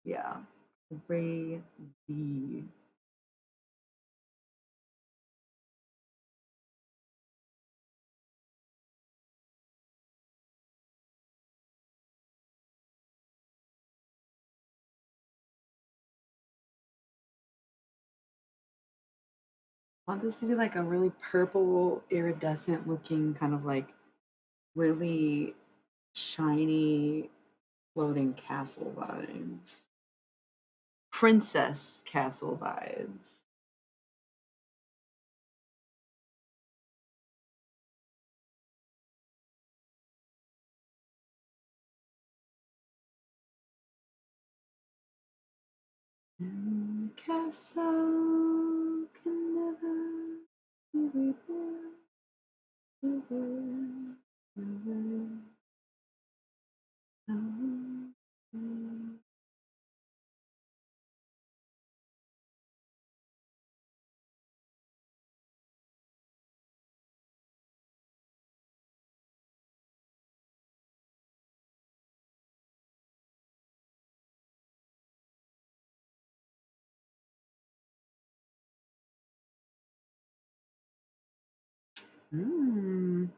Yeah. Crazy. Want this to be like a really purple, iridescent looking, kind of like really shiny, floating castle vibes. Princess castle vibes. Castle can never be rebuilt. Mm.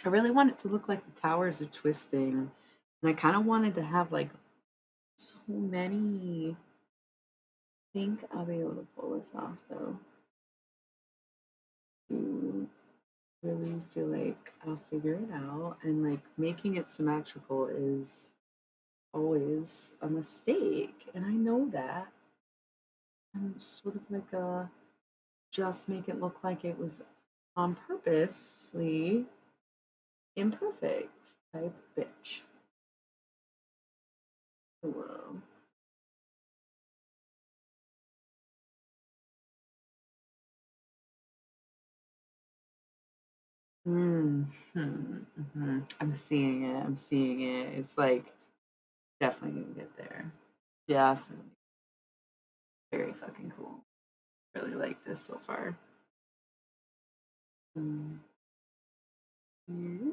I really want it to look like the towers are twisting. And I kind of wanted to have like so many. I think I'll be able to pull this off though. To really feel like I'll figure it out. And like making it symmetrical is always a mistake. And I know that. I'm sort of like a just make it look like it was on purposely imperfect type bitch. Hello. Mm, I'm seeing it. I'm seeing it. It's like definitely gonna get there. Definitely. Very fucking cool. Really like this so far. Mm. Mhm.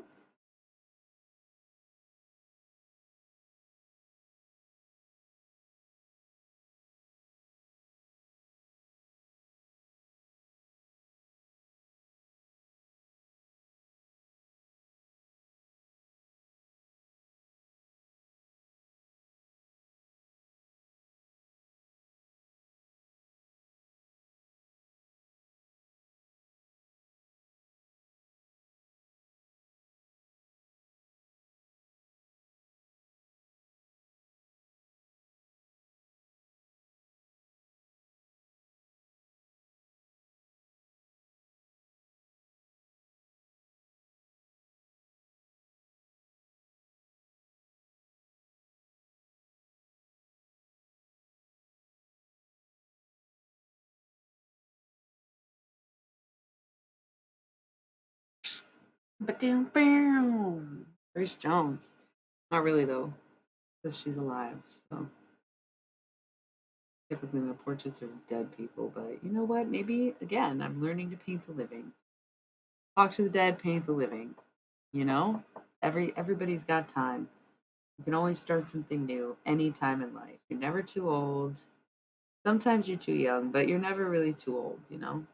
Ba-doom, boom. Grace Jones. Not really though, because she's alive. So typically my portraits are dead people. But you know what? Maybe again, I'm learning to paint the living. Talk to the dead, paint the living. You know, everybody's got time. You can always start something new anytime in life. You're never too old. Sometimes you're too young, but you're never really too old, you know?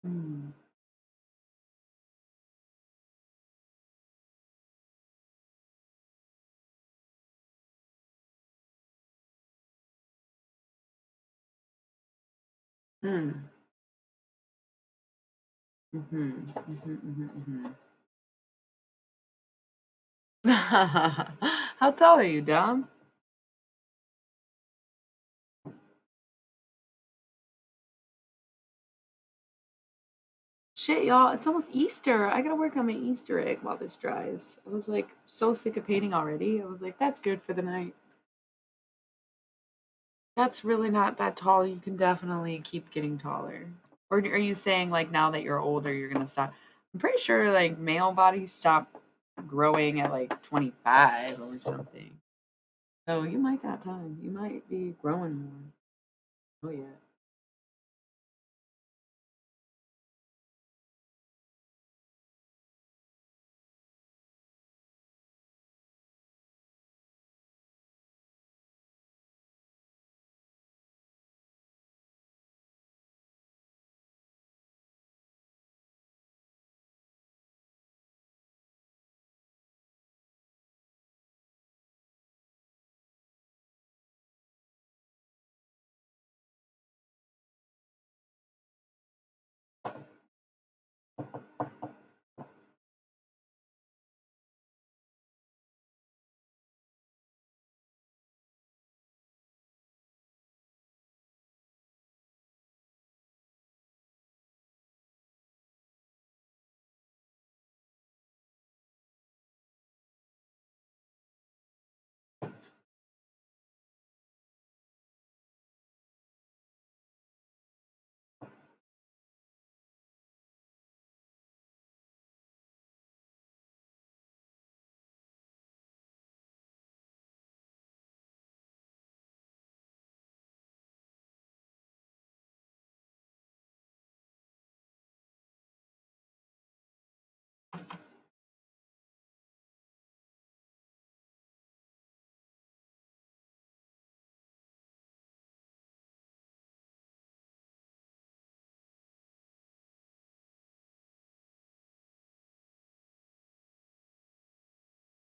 Mm. Mm. Mhm. Mhm, mhm, mhm. How tall are you, Dom? Shit, y'all, it's almost Easter. I gotta work on my Easter egg while this dries. I was like so sick of painting already. I was like, that's good for the night. That's really not that tall. You can definitely keep getting taller. Or are you saying like now that you're older, you're gonna stop? I'm pretty sure like male bodies stop growing at like 25 or something. So you might got time. You might be growing more. Oh yeah.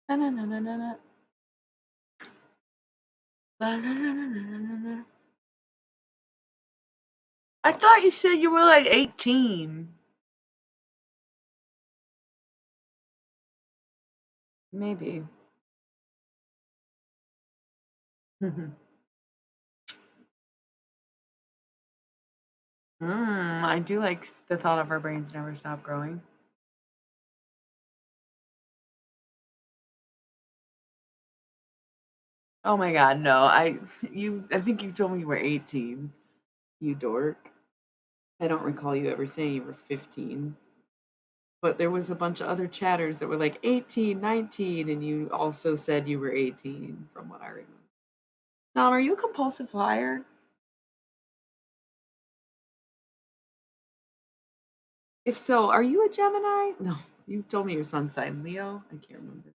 Na, na, na, na, na, na. Na, na, na, na, na, na, na. I thought you said you were like 18. Maybe. I do like the thought of our brains never stop growing. Oh my god, no. I think you told me you were 18. You dork. I don't recall you ever saying you were 15. But there was a bunch of other chatters that were like 18, 19, and you also said you were 18 from what I remember. Now, are you a compulsive liar? If so, are you a Gemini? No, you told me your sun sign, Leo. I can't remember.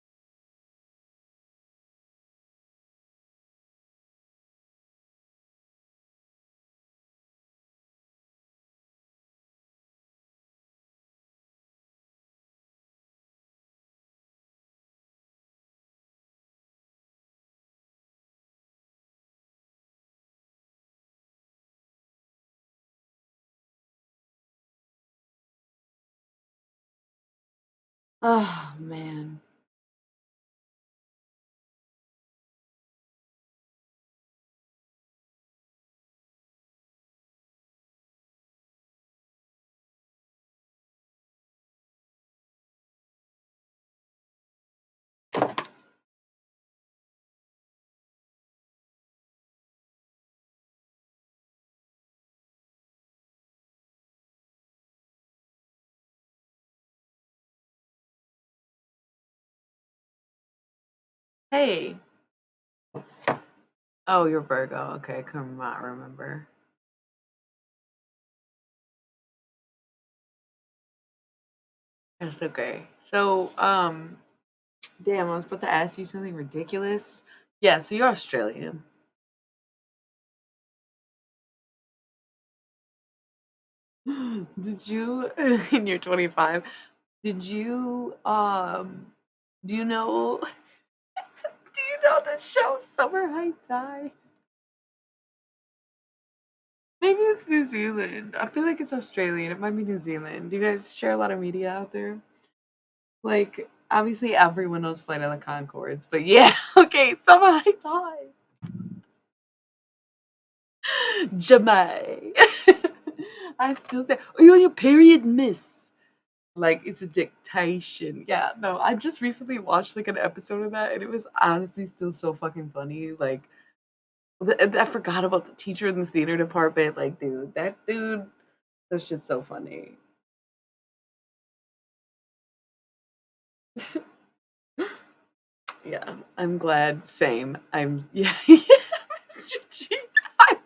Oh man. Hey. Oh, you're Virgo. Okay, I could not remember. That's okay. So, damn, I was about to ask you something ridiculous. Yeah, so you're Australian. Did you, and you're 25, did you, do you know, do you know the show Summer Heights High? Maybe it's New Zealand. I feel like it's Australian. It might be New Zealand. Do you guys share a lot of media out there? Like, obviously everyone knows Flight of the Concords, but yeah, okay, Summer Heights High. Jamai. I still say, "Are you on your period, miss?" Like it's a dictation. Yeah, no, I just recently watched like an episode of that and it was honestly still so fucking funny. Like I forgot about the teacher in the theater department, like, dude, that shit's so funny. Yeah, I'm glad, same. Yeah, yeah, Mr. G. I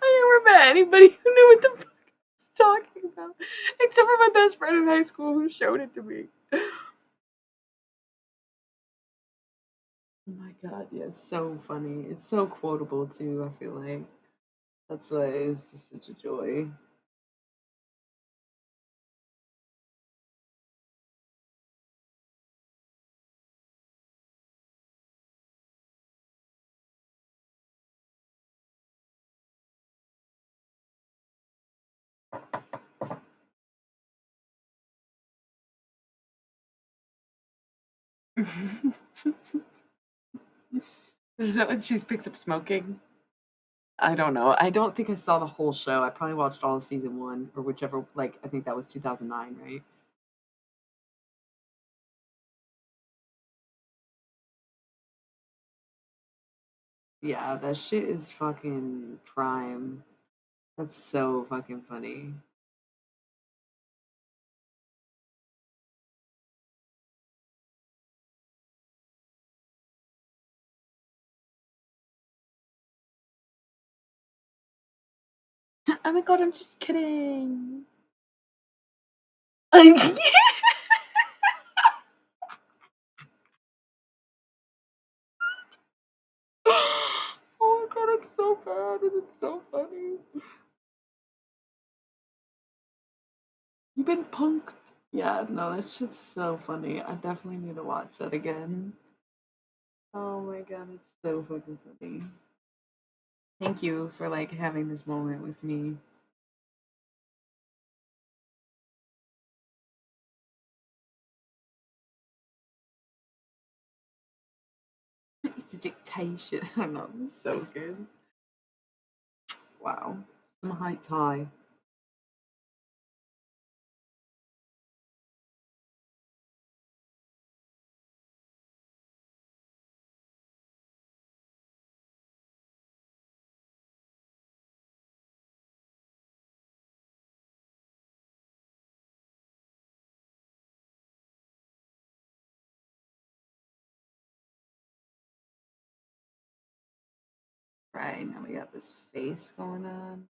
never met anybody who knew what the fuck I was talking about, except for my best friend in high school who showed it to me. Oh my god, yeah, it's so funny. It's so quotable too, I feel like. That's why it's just such a joy. Is that when she picks up smoking? I don't know. I don't think I saw the whole show. I probably watched all of season 1 or whichever, like, I think that was 2009, right? Yeah, that shit is fucking prime. That's so fucking funny. Oh my god, I'm just kidding. Oh my god, it's so bad and it's so funny. You've been punked. Yeah, no, that shit's so funny. I definitely need to watch that again. Oh my god, it's so fucking funny. Thank you for like having this moment with me. It's a dictation. I know, it's so good. Wow. Some heights high. Right, now we got this face going on.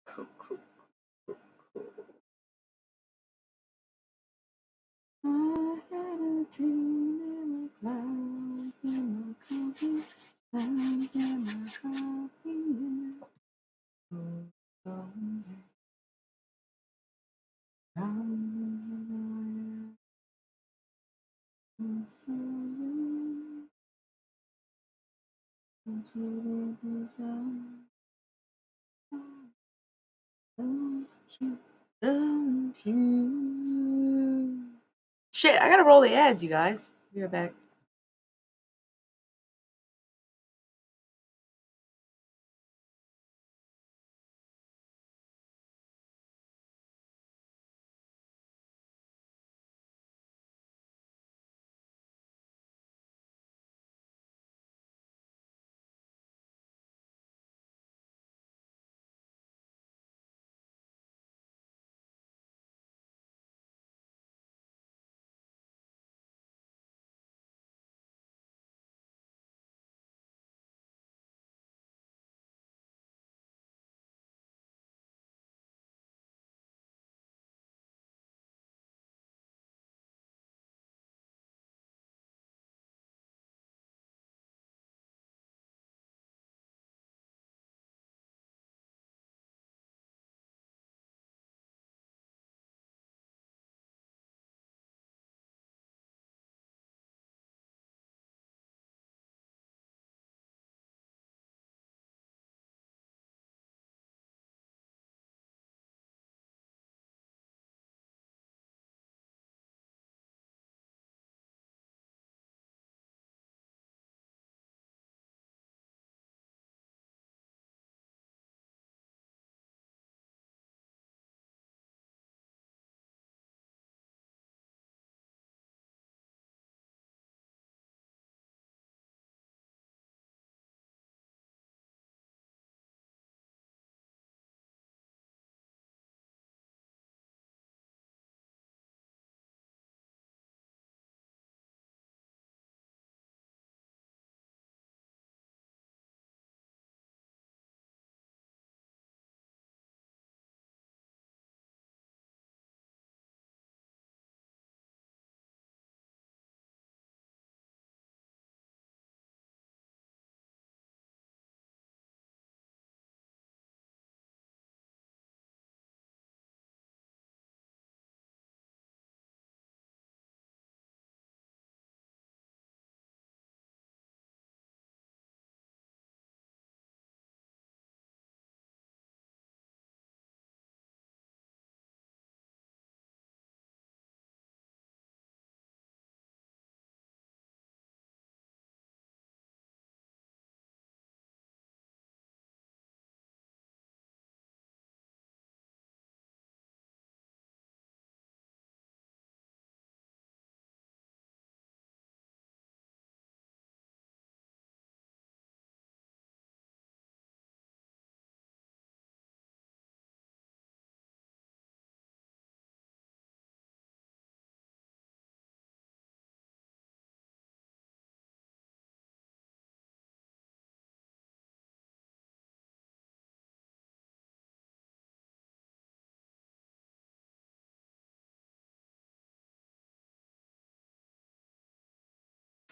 Cool, cool, cool, cool. I had a dream in a cloud, in a coffee, and in my coffee. Don't you? Shit, I gotta roll the ads, you guys. Be right back.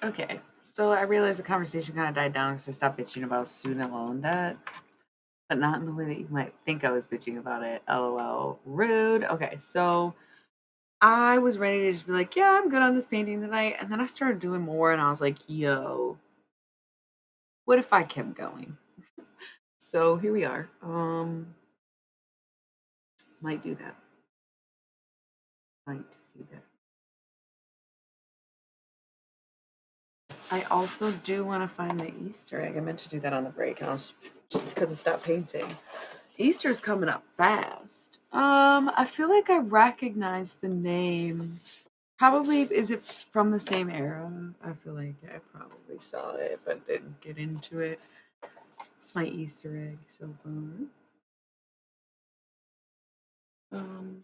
Okay, so I realized the conversation kind of died down because I stopped bitching about student loan debt, but not in the way that you might think I was bitching about it. LOL, rude. Okay, so I was ready to just be like, yeah, I'm good on this painting tonight. And then I started doing more and I was like, yo, what if I kept going? So here we are. Might do that. Might do that. I also do want to find the Easter egg. I meant to do that on the break and I was just couldn't stop painting. Easter's coming up fast. I feel like I recognize the name. Probably is it from the same era? I feel like I probably saw it but didn't get into it. It's my Easter egg so far. Um,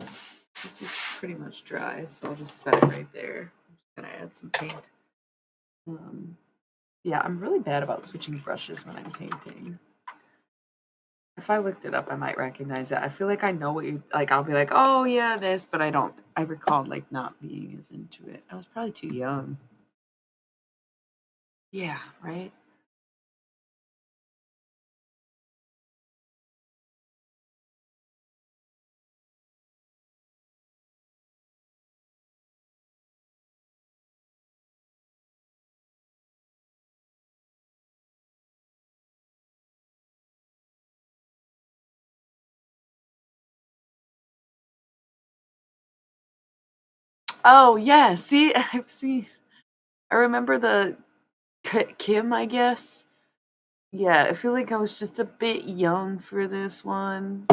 this is pretty much dry, so I'll just set it right there. I'm just gonna add some paint. Um, yeah, I'm really bad about switching brushes when I'm painting. If I looked it up, I might recognize it. I feel like I know what you like. I'll be like, oh yeah, this, but I don't. I recall like not being as into it. I was probably too young. Yeah, right. Oh yeah. See, I've seen. I remember the Kim. I guess. Yeah, I feel like I was just a bit young for this one.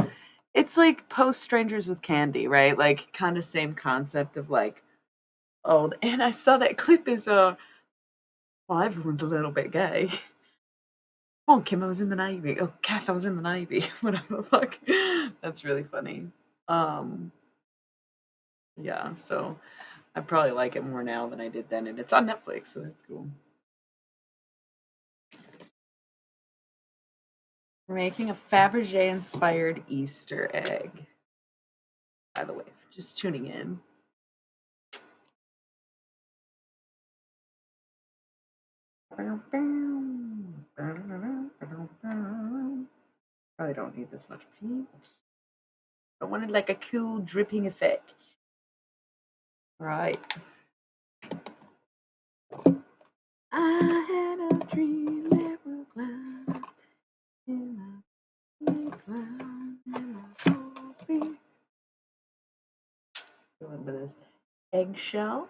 It's like post Strangers with Candy, right? Like kind of same concept of like old. And I saw that clip is well, everyone's a little bit gay. Oh, Kim, I was in the Navy. Oh, Kath, I was in the Navy. Whatever the fuck. That's really funny. Um, yeah, so I probably like it more now than I did then, and it's on Netflix, so that's cool. We're making a Fabergé inspired Easter egg. By the way, for just tuning in. Probably don't need this much paint. I wanted like a cool dripping effect. Right. I had a dream that will climb in my climb in my coffee. A little bit of this eggshell.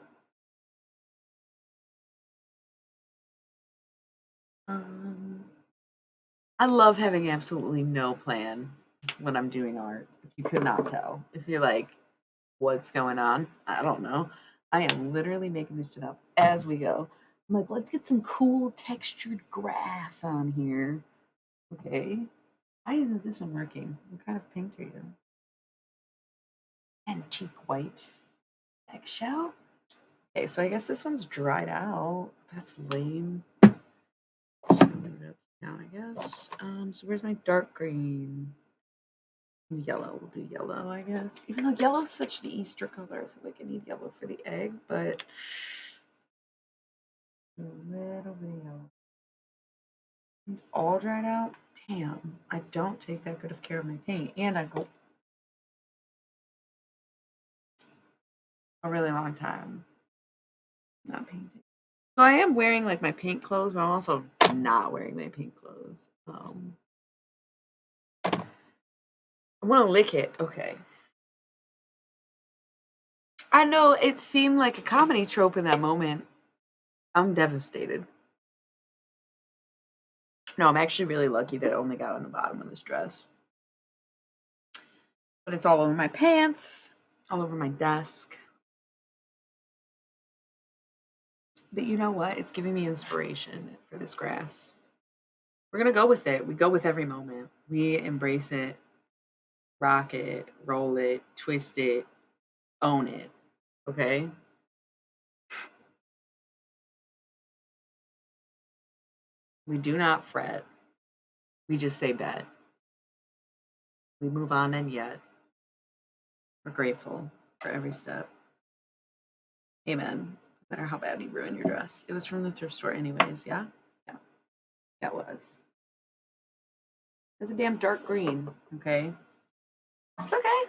Um, I love having absolutely no plan when I'm doing art. If you could not tell, if you're like, what's going on? I don't know. I am literally making this shit up as we go. I'm like, let's get some cool textured grass on here. Okay. Why isn't this one working? What kind of paint are you? Antique white eggshell? Okay, so I guess this one's dried out. That's lame. Leave it down, I guess. So where's my dark green? Yellow. We'll do yellow, I guess. Even though yellow's such an Easter color, I feel like I need yellow for the egg, but a little bit of yellow. It's all dried out. Damn, I don't take that good of care of my paint, and I go a really long time not painting. So I am wearing like my paint clothes, but I'm also not wearing my paint clothes. I want to lick it. Okay. I know it seemed like a comedy trope in that moment. I'm devastated. No, I'm actually really lucky that it only got on the bottom of this dress. But it's all over my pants, all over my desk. But you know what? It's giving me inspiration for this grass. We're going to go with it. We go with every moment. We embrace it, rock it, roll it, twist it, own it. Okay? We do not fret. We just say bet. We move on and yet we're grateful for every step. Amen. matter how bad you ruin your dress. It was from the thrift store anyways, yeah? Yeah, that was. It was a damn dark green, okay? It's okay.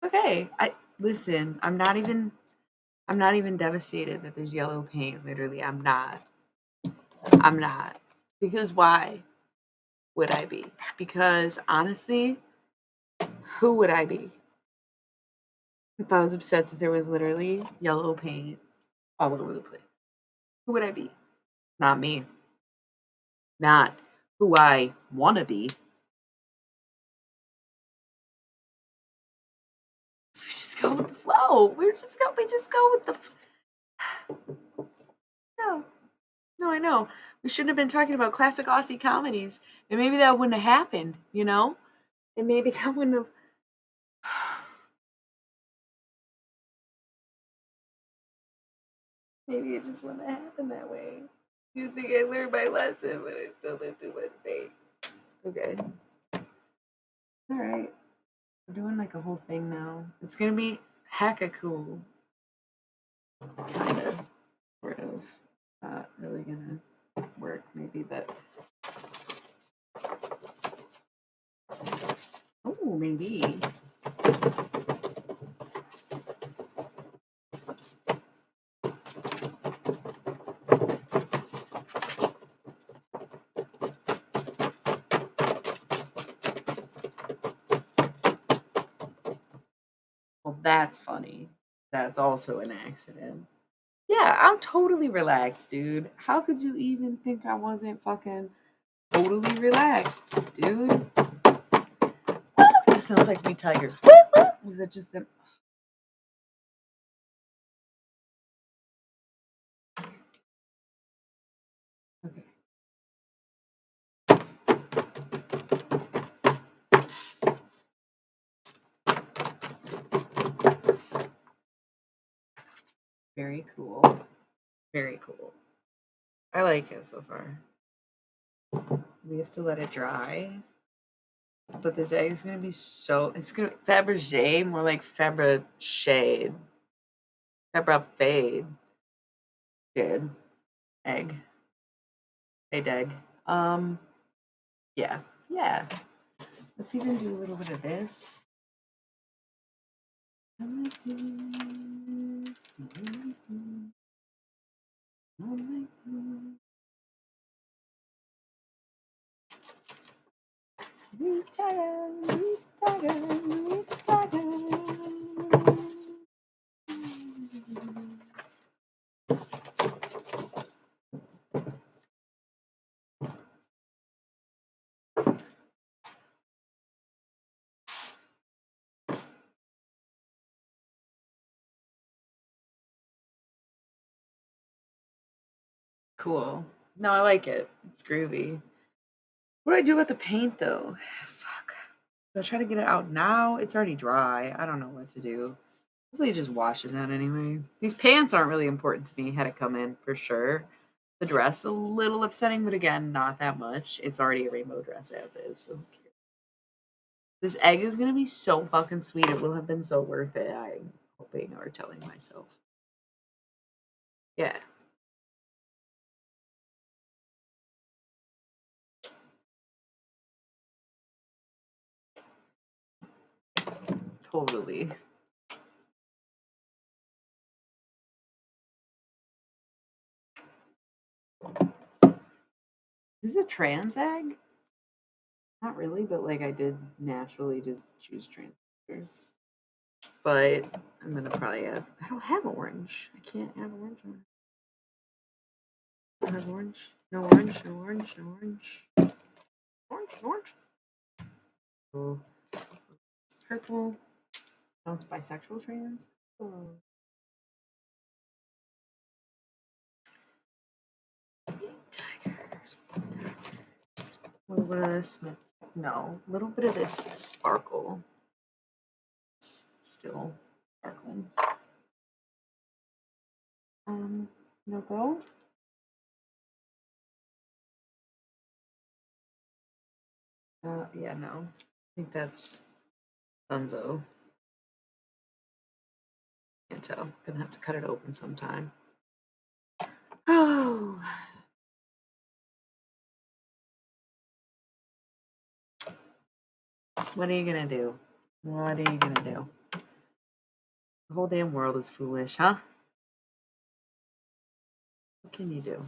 Okay. I listen, I'm not even devastated that there's yellow paint. Literally, I'm not. I'm not. Because why would I be? Because honestly, who would I be if I was upset that there was literally yellow paint all over the place? Who would I be? Not me. Not who I want to be. So we just go with the flow. We just go with the no. No, I know. We shouldn't have been talking about classic Aussie comedies. And maybe that wouldn't have happened, you know? And maybe that wouldn't have maybe it just wouldn't have happened that way. You think I learned my lesson, but I still lived through one day. Okay. Alright. We're doing like a whole thing now. It's gonna be hecka cool. Kind of. Sort of. Not really gonna work, maybe, but oh, maybe. Well, that's funny. That's also an accident. Yeah, I'm totally relaxed, dude. How could you even think I wasn't fucking totally relaxed, dude? This sounds like me tigers. Was it just them? Okay. Very cool. Very cool. I like it so far. We have to let it dry. But this egg is gonna be so it's gonna Fabergé, more like Fabra shade. Fabra fade. Good. Egg. Fade egg. Yeah. Yeah. Let's even do a little bit of this. I like this. I like this. I like this. We tiger, we tiger, we tiger. Cool. No, I like it. It's groovy. What do I do with the paint though? Fuck. Do I try to get it out now? It's already dry. I don't know what to do. Hopefully it just washes out anyway. These pants aren't really important to me. Had it come in for sure. The dress a little upsetting, but again, not that much. It's already a rainbow dress as is. So who cares? This egg is gonna be so fucking sweet. It will have been so worth it. I'm hoping or telling myself. Yeah, totally. Is this a trans egg? Not really, but like I did naturally just choose transgenders. But I'm gonna probably add. I don't have orange. I can't add orange on. I don't have orange. No orange. No orange. No orange. Orange. Orange. Oh, purple. Oh, it's bisexual trans. Oh. Tigers. A little bit of this. No, a little bit of this sparkle. It's still sparkling. No go. Yeah, no. I think that's Dunzo. Can't tell. Gonna have to cut it open sometime. What are you gonna do? What are you gonna do? The whole damn world is foolish, huh? What can you do?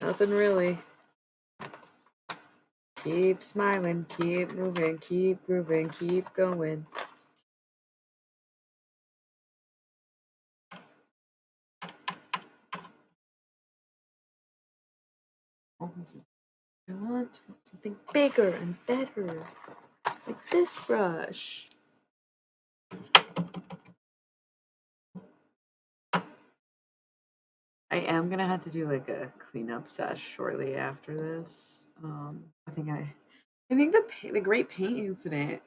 Nothing really. Keep smiling, keep moving, keep grooving, keep going. I want something bigger and better, like this brush. I am gonna have to do like a cleanup sesh shortly after this. I think the great paint incident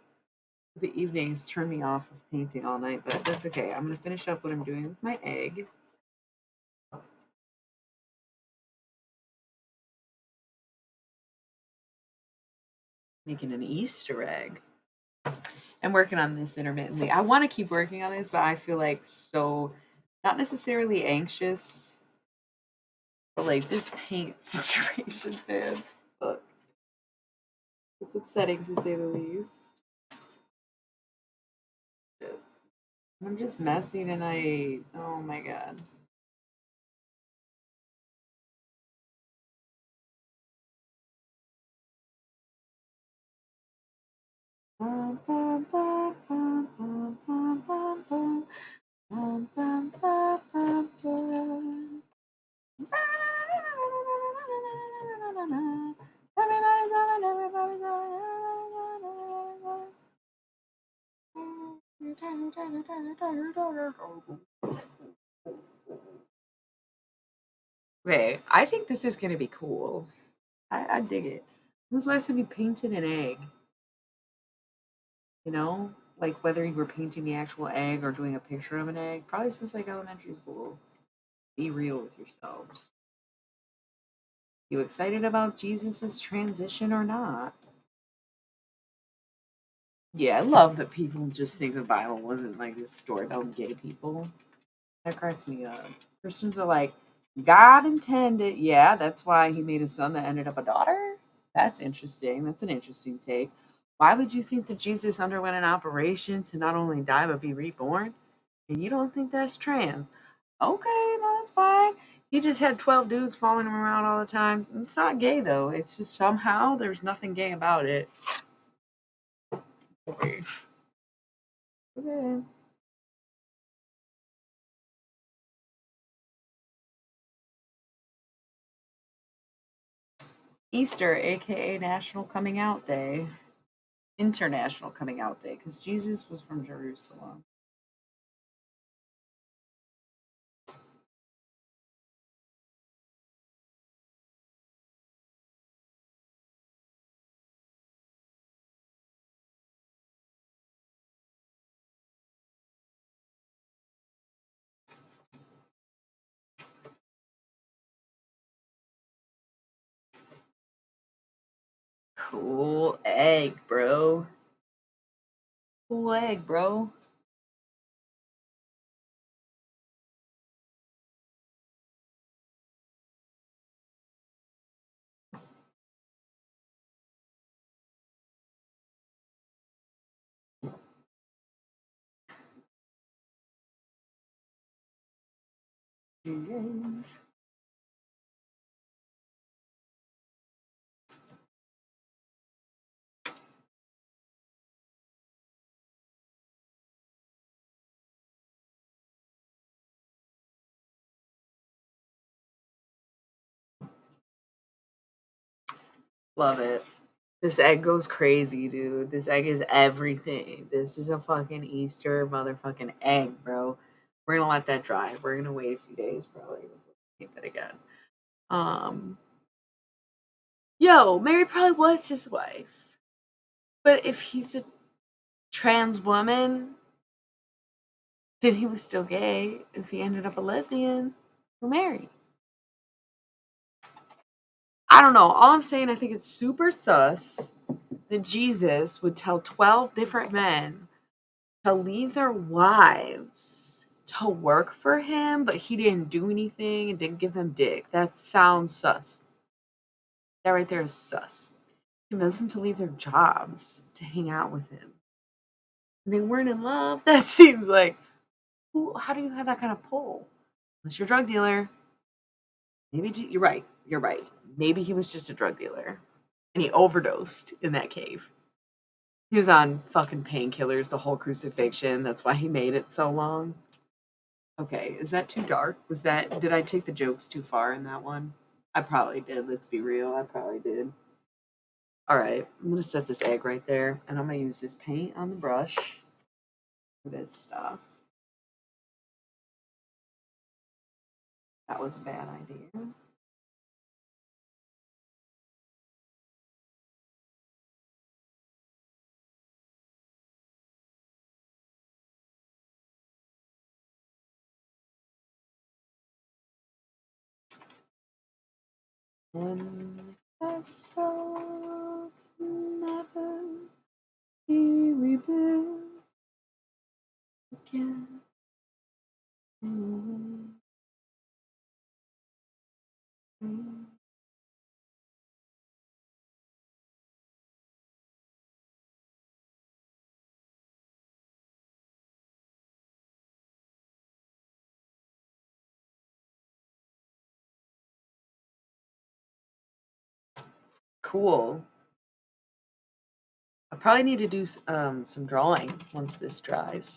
of the evenings turned me off of painting all night, but that's okay. I'm gonna finish up what I'm doing with my egg. Making an Easter egg. I'm working on this intermittently. I want to keep working on this, but I feel like so not necessarily anxious, but like this paint situation, man. Look, it's upsetting to say the least. I'm just messy tonight. Oh my god. Bum, bum, bum, bum, bum, bum, bum, bum. Bum, bum, bum, bum, bum. Everybody's on, everybody's on. Okay, I think this is gonna be cool. I dig it. When's the last time you painted an egg? You know, like whether you were painting the actual egg or doing a picture of an egg, probably since like elementary school. Be real with yourselves. You excited about Jesus's transition or not? Yeah, I love that people just think the Bible wasn't like this story about gay people. That cracks me up. Christians are like, God intended. Yeah, that's why he made a son that ended up a daughter. That's interesting. That's an interesting take. Why would you think that Jesus underwent an operation to not only die but be reborn? And you don't think that's trans? Okay, no, that's fine. He just had 12 dudes following him around all the time. It's not gay though. It's just somehow there's nothing gay about it. Okay. Okay. Easter, aka National Coming Out Day. International Coming Out Day, because Jesus was from Jerusalem. Cool egg, bro. Cool egg, bro. Love it. This egg goes crazy, dude. This egg is everything. This is a fucking Easter motherfucking egg, bro. We're gonna let that dry. We're gonna wait a few days probably before we paint that again. Um, Mary probably was his wife. But if he's a trans woman, then he was still gay. If he ended up a lesbian, we're married. I don't know. All I'm saying, I think it's super sus that Jesus would tell 12 different men to leave their wives to work for him, but he didn't do anything and didn't give them dick. That sounds sus. That right there is sus. Convince them to leave their jobs to hang out with him. They weren't in love. That seems like, how do you have that kind of pull? Unless you're a drug dealer. Maybe you're right. You're right. Maybe he was just a drug dealer and he overdosed in that cave. He was on fucking painkillers the whole crucifixion. That's why he made it so long. Okay, is that too dark? Did I take the jokes too far in that one? I probably did. Let's be real. I probably did. All right, I'm gonna set this egg right there, and I'm gonna use this paint on the brush for this stuff. That was a bad idea. And myself never be rebuilt again. Cool. I probably need to do some drawing once this dries.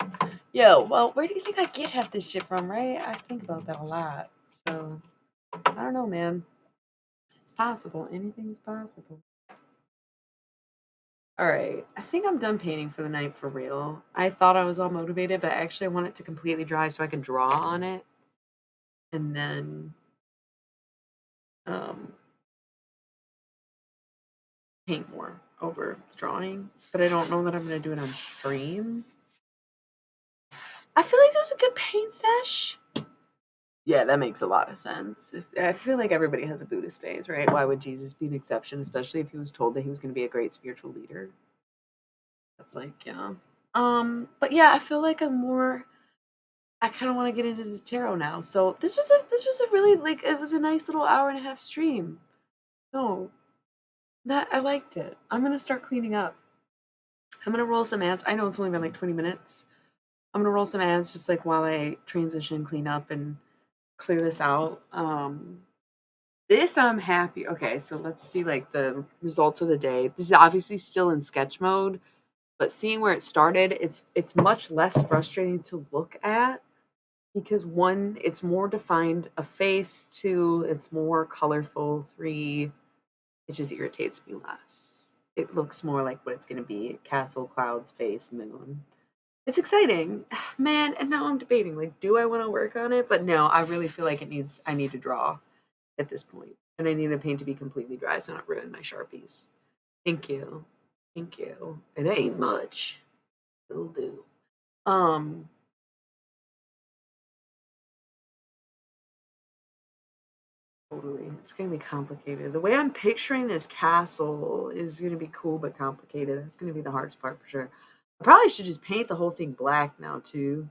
Yo, well, where do you think I get half this shit from, right? I think about that a lot. So, I don't know, man. It's possible. Anything's possible. All right. I think I'm done painting for the night for real. I thought I was all motivated, but actually I want it to completely dry so I can draw on it. And then um, paint more over the drawing. But I don't know that I'm going to do it on stream. I feel like there's a good paint sesh. Yeah, that makes a lot of sense. I feel like everybody has a Buddhist phase, right? Why would Jesus be an exception, especially if he was told that he was going to be a great spiritual leader? That's like, yeah. But yeah, I feel like I kind of want to get into the tarot now. So this was a really like it was a nice little hour and a half stream. No, that I liked it. I'm gonna start cleaning up. I'm gonna roll some ads. I know it's only been like 20 minutes. I'm gonna roll some ads just like while I transition, clean up, and clear this out. This I'm happy. Okay, so let's see like the results of the day. This is obviously still in sketch mode, but seeing where it started, it's much less frustrating to look at because one, it's more defined a face, two, it's more colorful, three, it just irritates me less. It looks more like what it's gonna be. Castle, clouds, face, moon. It's exciting. Man, and now I'm debating, like, do I want to work on it? But no, I really feel like I need to draw at this point. And I need the paint to be completely dry so I don't ruin my Sharpies. Thank you. Thank you. It ain't much. It'll do. Um, totally. It's gonna be complicated. The way I'm picturing this castle is gonna be cool but complicated. That's gonna be the hardest part for sure. I probably should just paint the whole thing black now too.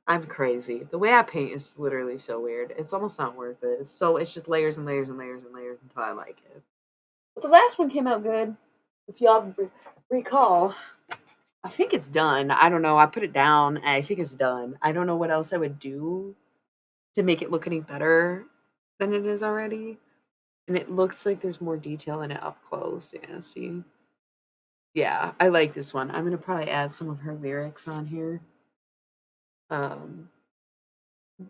I'm crazy. The way I paint is literally so weird. It's almost not worth it. It's just layers and layers and layers and layers until I like it. But the last one came out good. If y'all recall, I think it's done. I don't know. I put it down. I think it's done. I don't know what else I would do to make it look any better than it is already. And it looks like there's more detail in it up close. Yeah, see? Yeah, I like this one. I'm gonna probably add some of her lyrics on here. Um,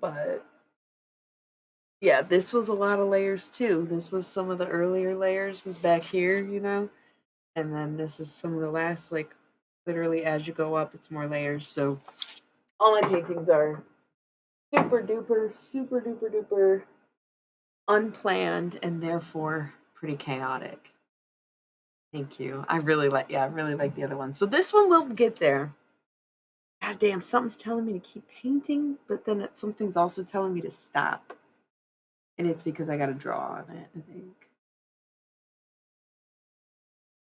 but yeah, this was a lot of layers too. This was some of the earlier layers was back here. And then this is some of the last, like literally as you go up, it's more layers. So all my paintings are super duper duper unplanned and therefore pretty chaotic. Thank you. I really like the other one. So this one will get there. God damn, something's telling me to keep painting, but then something's also telling me to stop. And it's because I gotta draw on it, I think.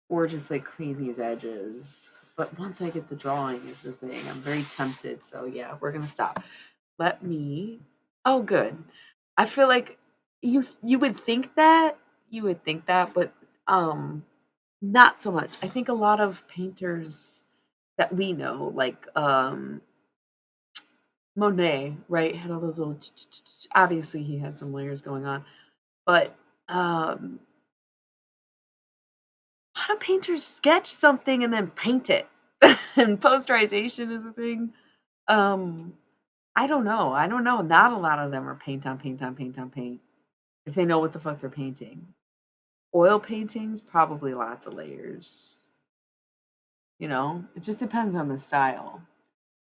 Or just like clean these edges. but once I get the drawing is the thing. I'm very tempted. So yeah, we're gonna stop. Let me. Oh, good. I feel like you would think that but not so much. I think a lot of painters that we know, like Monet, right, had all those little. Obviously, he had some layers going on, but a lot of painters sketch something and then paint it, and posterization is a thing. Um, I don't know. I don't know. Not a lot of them are paint on paint on paint on paint. If they know what the fuck they're painting. Oil paintings, probably lots of layers. You know, it just depends on the style.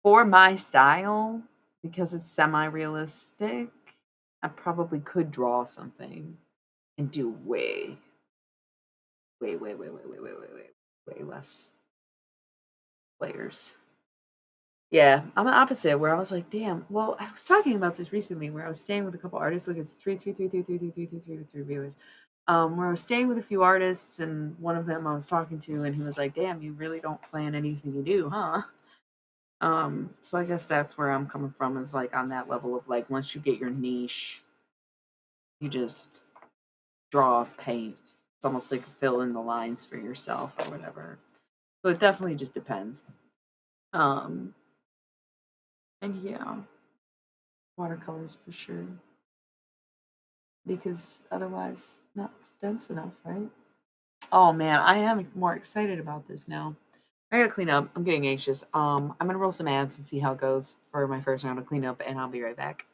For my style, because it's semi-realistic, I probably could draw something and do way less layers. Yeah, I'm the opposite where I was like, damn. Well, I was talking about this recently where I was staying with a couple artists. Look, it's three viewers. Where I was staying with a few artists, and one of them I was talking to, and he was like, "Damn, you really don't plan anything you do, huh?" So I guess that's where I'm coming from is like on that level of like once you get your niche, you just draw, paint. It's almost like fill in the lines for yourself or whatever. So it definitely just depends. Um, and yeah, watercolors for sure. Because otherwise, not dense enough, right? Oh man, I am more excited about this now. I gotta clean up. I'm getting anxious. I'm gonna roll some ads and see how it goes for my first round of cleanup, and I'll be right back.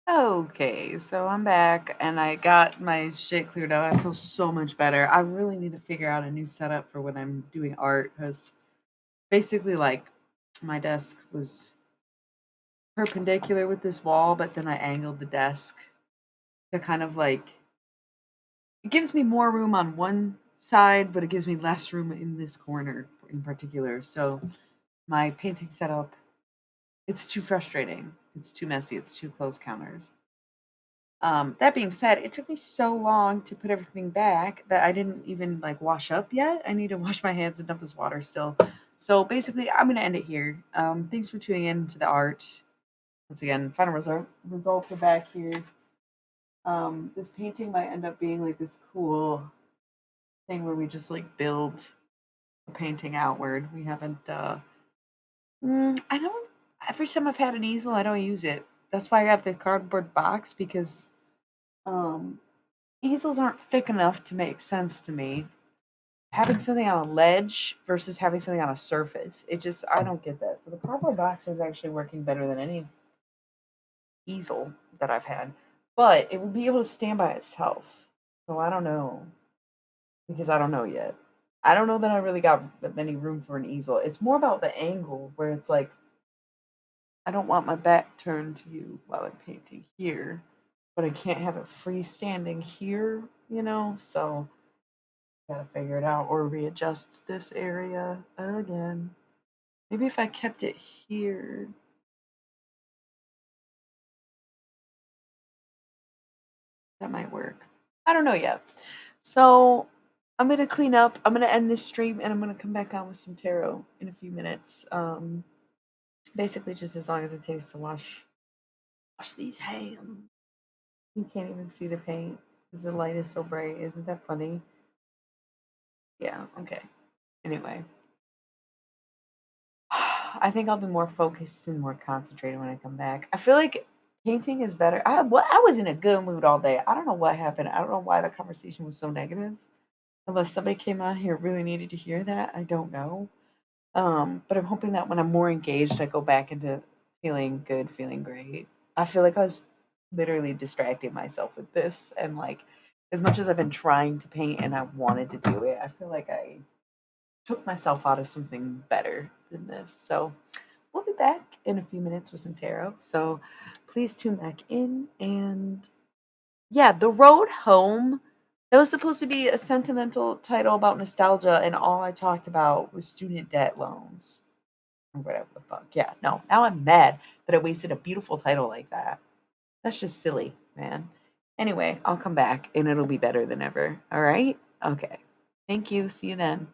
Okay, so I'm back and I got my shit cleared out. I feel so much better. I really need to figure out a new setup for when I'm doing art because basically, like, my desk was perpendicular with this wall, but then I angled the desk to kind of like it gives me more room on one side, but it gives me less room in this corner in particular. So my painting setup, it's too frustrating. It's too messy. It's too close counters. That being said, it took me so long to put everything back that I didn't even like wash up yet. I need to wash my hands and dump this water still. So basically, I'm gonna end it here. Thanks for tuning in to the art. Once again, final results are back here. This painting might end up being like this cool thing where we just like build a painting outward. We haven't. I don't. Every time I've had an easel, I don't use it. That's why I got the cardboard box because um easels aren't thick enough to make sense to me. Having something on a ledge versus having something on a surface, it just I don't get that. So the cardboard box is actually working better than any easel that I've had, but it will be able to stand by itself. So I don't know because I don't know yet. I don't know that I really got that many room for an easel. It's more about the angle where it's like I don't want my back turned to you while I'm painting here, but I can't have it freestanding here, So gotta figure it out or readjust this area again. Maybe if I kept it here, that might work. I don't know yet. So I'm gonna clean up. I'm gonna end this stream and I'm gonna come back on with some tarot in a few minutes. Basically just as long as it takes to wash these hands. You can't even see the paint because the light is so bright. Isn't that funny? Yeah. Okay. Anyway, I think I'll be more focused and more concentrated when I come back. I feel like painting is better. I was in a good mood all day. I don't know what happened. I don't know why the conversation was so negative. Unless somebody came on here really needed to hear that. I don't know. But I'm hoping that when I'm more engaged, I go back into feeling good, feeling great. I feel like I was literally distracting myself with this, and like as much as I've been trying to paint and I wanted to do it, I feel like I took myself out of something better than this. So we'll be back in a few minutes with some tarot. So please tune back in. And yeah, The Road Home. It was supposed to be a sentimental title about nostalgia, and all I talked about was student debt loans or whatever the fuck. Yeah, no. Now I'm mad that I wasted a beautiful title like that. That's just silly, man. Anyway, I'll come back and it'll be better than ever. All right? Okay. Thank you. See you then.